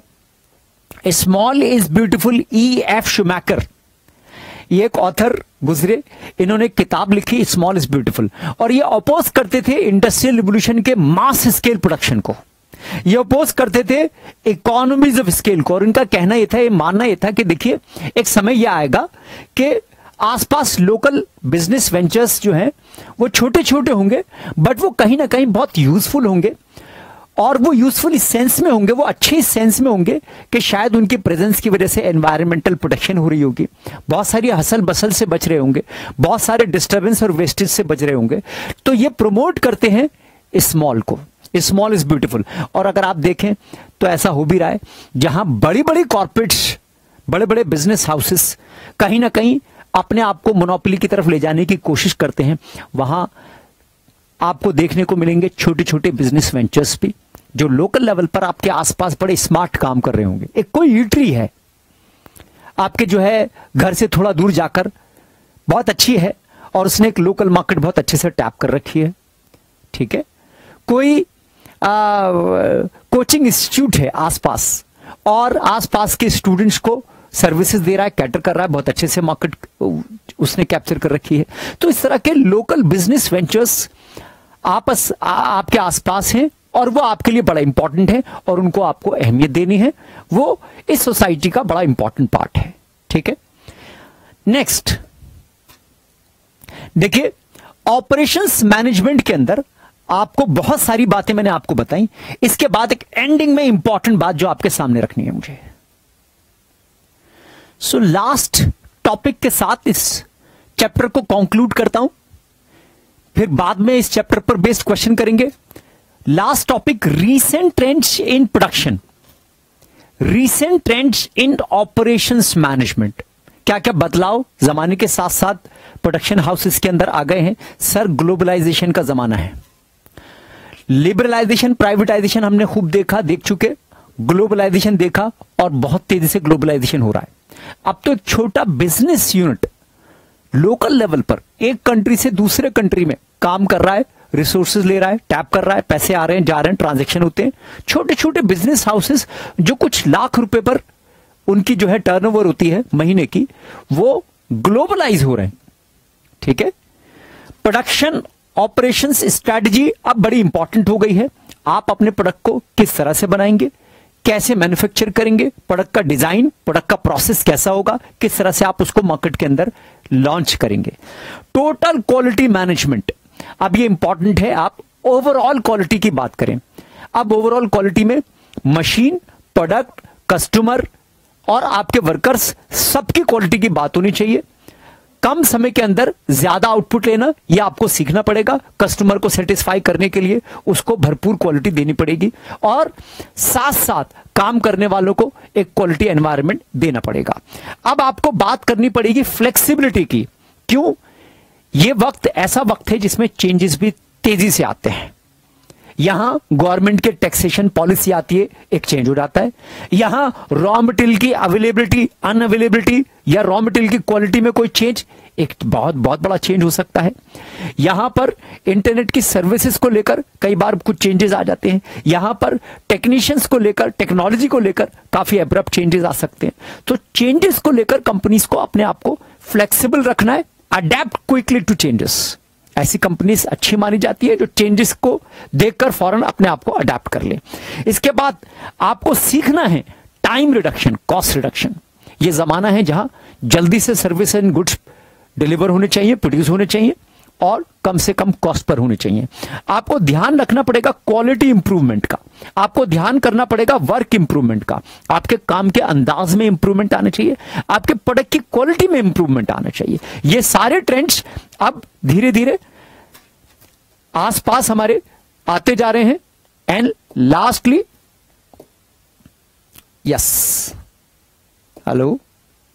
स्मॉल इज ब्यूटिफुल, E.F. शुमैकर। ये एक ऑथर गुजरे, इन्होंने किताब लिखी स्मॉल इज ब्यूटिफुल, और ये अपोज करते थे इंडस्ट्रियल रिवोल्यूशन के मास स्केल प्रोडक्शन को, ये अपोज करते थे इकोनॉमीज ऑफ स्केल को। और इनका कहना यह था, ये मानना यह था कि देखिए एक समय यह आएगा कि आसपास लोकल बिजनेस वेंचर्स जो हैं वो छोटे छोटे होंगे, बट वो कहीं ना कहीं बहुत यूजफुल होंगे, और वो यूजफुल इस सेंस में होंगे, वो अच्छे इस सेंस में होंगे कि शायद उनकी प्रेजेंस की वजह से एनवायरमेंटल प्रोटेक्शन हो रही होगी, बहुत सारी हसल बसल से बच रहे होंगे, बहुत सारे डिस्टर्बेंस और वेस्टेज से बच रहे होंगे। तो ये प्रमोट करते हैं स्मॉल को, स्मॉल इज ब्यूटीफुल। और अगर आप देखें तो ऐसा हो भी रहा है, जहां बड़ी बड़ी कॉर्पोरेट्स, बड़े बड़े बिजनेस हाउसेस कहीं ना कहीं अपने आप को मोनोपोली की तरफ ले जाने की कोशिश करते हैं, वहां आपको देखने को मिलेंगे छोटे छोटे बिजनेस वेंचर्स भी, जो लोकल लेवल पर आपके आसपास बड़े स्मार्ट काम कर रहे होंगे। एक कोई ईटरी है आपके जो है घर से थोड़ा दूर जाकर, बहुत अच्छी है, और उसने एक लोकल मार्केट बहुत अच्छे से टैप कर रखी है, ठीक है। कोई कोचिंग इंस्टीट्यूट है आसपास, और आसपास के स्टूडेंट्स को सर्विसेज दे रहा है, कैटर कर रहा है, बहुत अच्छे से मार्केट उसने कैप्चर कर रखी है। तो इस तरह के लोकल बिजनेस वेंचर्स आपके आसपास हैं, और वो आपके लिए बड़ा इंपॉर्टेंट है, और उनको आपको अहमियत देनी है, वो इस सोसाइटी का बड़ा इंपॉर्टेंट पार्ट है, ठीक है। नेक्स्ट देखिए, ऑपरेशंस मैनेजमेंट के अंदर आपको बहुत सारी बातें मैंने आपको बताई। इसके बाद एक एंडिंग में इंपॉर्टेंट बात जो आपके सामने रखनी है मुझे। सो लास्ट टॉपिक के साथ इस चैप्टर को कंक्लूड करता हूं, फिर बाद में इस चैप्टर पर बेस्ड क्वेश्चन करेंगे। Last topic, recent trends in production, recent trends in operations management. क्या क्या बदलाव जमाने के साथ साथ प्रोडक्शन हाउसेस के अंदर आ गए हैं। सर ग्लोबलाइजेशन का जमाना है, लिबरलाइजेशन, प्राइवेटाइजेशन हमने खूब देखा, देख चुके, ग्लोबलाइजेशन देखा, और बहुत तेजी से ग्लोबलाइजेशन हो रहा है। अब तो एक छोटा बिजनेस यूनिट लोकल लेवल पर एक कंट्री से दूसरे कंट्री में काम कर रहा है, रिसोर्सेज ले रहा है, टैप कर रहा है, पैसे आ रहे हैं, जा रहे हैं, ट्रांजैक्शन होते हैं। छोटे छोटे बिजनेस हाउसेस जो कुछ लाख रुपए पर उनकी जो है टर्नओवर होती है महीने की, वो ग्लोबलाइज हो रहे हैं, ठीक है। प्रोडक्शन ऑपरेशंस स्ट्रैटेजी अब बड़ी इंपॉर्टेंट हो गई है। आप अपने प्रोडक्ट को किस तरह से बनाएंगे, कैसे मैन्युफैक्चर करेंगे, प्रोडक्ट का डिजाइन, प्रोडक्ट का प्रोसेस कैसा होगा, किस तरह से आप उसको मार्केट के अंदर लॉन्च करेंगे। टोटल क्वालिटी मैनेजमेंट, अब ये इंपॉर्टेंट है। आप ओवरऑल क्वालिटी की बात करें, अब ओवरऑल क्वालिटी में मशीन, प्रोडक्ट, कस्टमर और आपके वर्कर्स, सबकी क्वालिटी की बात होनी चाहिए। कम समय के अंदर ज्यादा आउटपुट लेना, यह आपको सीखना पड़ेगा। कस्टमर को सेटिस्फाई करने के लिए उसको भरपूर क्वालिटी देनी पड़ेगी और साथ साथ काम करने वालों को एक क्वालिटी एनवायरनमेंट देना पड़ेगा। अब आपको बात करनी पड़ेगी फ्लेक्सिबिलिटी की। क्यों? यह वक्त ऐसा वक्त है जिसमें चेंजेस भी तेजी से आते हैं। यहां गवर्नमेंट के टैक्सेशन पॉलिसी आती है, एक चेंज हो जाता है। यहां रॉ मटेरियल की अवेलेबिलिटी, अनअवेलेबिलिटी या रॉ मटेरियल की क्वालिटी में कोई चेंज, एक बहुत बड़ा चेंज हो सकता है। यहां पर इंटरनेट की सर्विसेज को लेकर कई बार कुछ चेंजेस आ जाते हैं। यहां पर टेक्नीशियंस को लेकर, टेक्नोलॉजी को लेकर काफी एब्रप्ट चेंजेस आ सकते हैं। तो चेंजेस को लेकर कंपनीज को अपने आप को फ्लेक्सिबल रखना है, अडेप्ट क्विकली टू चेंजेस। ऐसी कंपनीज अच्छी मानी जाती है जो चेंजेस को देखकर फौरन अपने आप को अडेप्ट कर ले। इसके बाद आपको सीखना है टाइम रिडक्शन, कॉस्ट रिडक्शन। यह जमाना है जहां जल्दी से सर्विस एंड गुड्स डिलीवर होने चाहिए, प्रोड्यूस होने चाहिए और कम से कम कॉस्ट पर होने चाहिए। आपको ध्यान रखना पड़ेगा क्वालिटी इंप्रूवमेंट का, आपको ध्यान करना पड़ेगा वर्क इंप्रूवमेंट का। आपके काम के अंदाज में इंप्रूवमेंट आना चाहिए, आपके प्रोडक्ट की क्वालिटी में इंप्रूवमेंट आना चाहिए। ये सारे ट्रेंड्स अब धीरे धीरे आसपास हमारे आते जा रहे हैं। एंड लास्टली, यस, हेलो,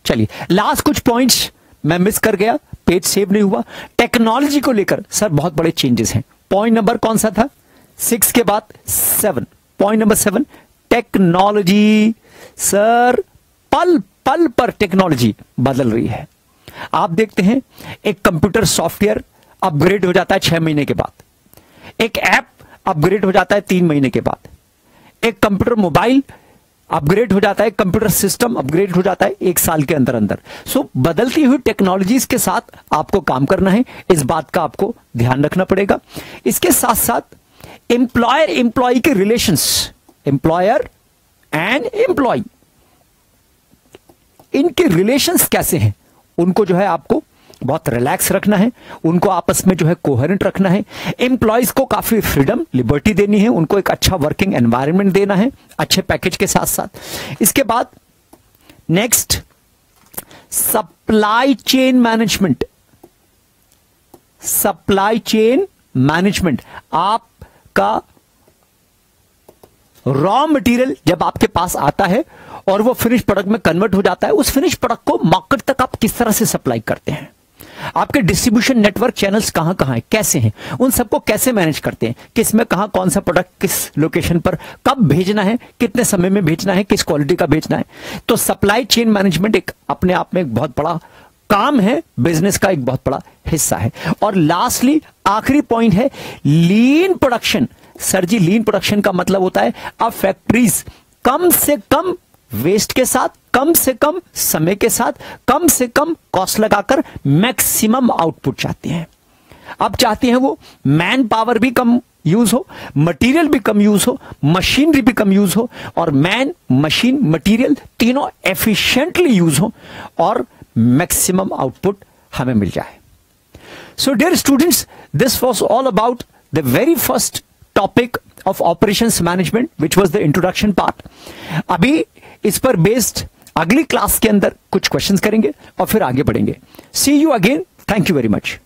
चलिए लास्ट कुछ पॉइंट्स मैं मिस कर गया, पेज सेव नहीं हुआ। टेक्नोलॉजी को लेकर सर बहुत बड़े चेंजेस हैं। पॉइंट नंबर कौन सा था? 6 के बाद 7, पॉइंट नंबर 7, टेक्नोलॉजी। सर पल पल पर टेक्नोलॉजी बदल रही है। आप देखते हैं एक कंप्यूटर सॉफ्टवेयर अपग्रेड हो जाता है 6 महीने के बाद, एक ऐप अपग्रेड हो जाता है 3 महीने के बाद, एक कंप्यूटर मोबाइल अपग्रेड हो जाता है, कंप्यूटर सिस्टम अपग्रेड हो जाता है 1 साल के अंदर अंदर। सो बदलती हुई टेक्नोलॉजीज के साथ आपको काम करना है, इस बात का आपको ध्यान रखना पड़ेगा। इसके साथ साथ एम्प्लॉयर एम्प्लॉय के रिलेशंस, एम्प्लॉयर एंड एम्प्लॉय, इनके रिलेशंस कैसे हैं, उनको जो है आपको बहुत रिलैक्स रखना है, उनको आपस में जो है कोहेरेंट रखना है। एम्प्लॉयज को काफी फ्रीडम, लिबर्टी देनी है, उनको एक अच्छा वर्किंग एनवायरनमेंट देना है अच्छे पैकेज के साथ साथ। इसके बाद next, supply chain management. Supply chain management, आपका रॉ मटेरियल जब आपके पास आता है और वो फिनिश प्रोडक्ट में कन्वर्ट हो जाता है, उस फिनिश प्रोडक्ट को मार्केट तक आप किस तरह से सप्लाई करते हैं, आपके डिस्ट्रीब्यूशन नेटवर्क चैनल्स कहां कहां हैं, कैसे हैं, उन सबको कैसे मैनेज करते हैं, किस में कहां कौन सा प्रोडक्ट किस लोकेशन पर कब भेजना है, कितने समय में भेजना है, किस क्वालिटी का भेजना है। तो सप्लाई चेन मैनेजमेंट एक अपने आप में एक बहुत बड़ा काम है, बिजनेस का एक बहुत बड़ा हिस्सा है। और लास्टली आखिरी पॉइंट है लीन प्रोडक्शन। सर जी, लीन प्रोडक्शन का मतलब होता है अब फैक्ट्रीज कम से कम वेस्ट के साथ, कम से कम समय के साथ, कम से कम कॉस्ट लगाकर मैक्सिमम आउटपुट चाहते हैं। अब चाहते हैं वो मैन पावर भी कम यूज हो, मटेरियल भी कम यूज हो, मशीनरी भी कम यूज हो, और मैन, मशीन, मटेरियल तीनों एफिशिएंटली यूज हो और मैक्सिमम आउटपुट हमें मिल जाए। So dear students, this was all about the very first topic of operations management which was the introduction part. अभी इस पर बेस्ड अगली क्लास के अंदर कुछ क्वेश्चंस करेंगे और फिर आगे बढ़ेंगे। See you again, thank you very much.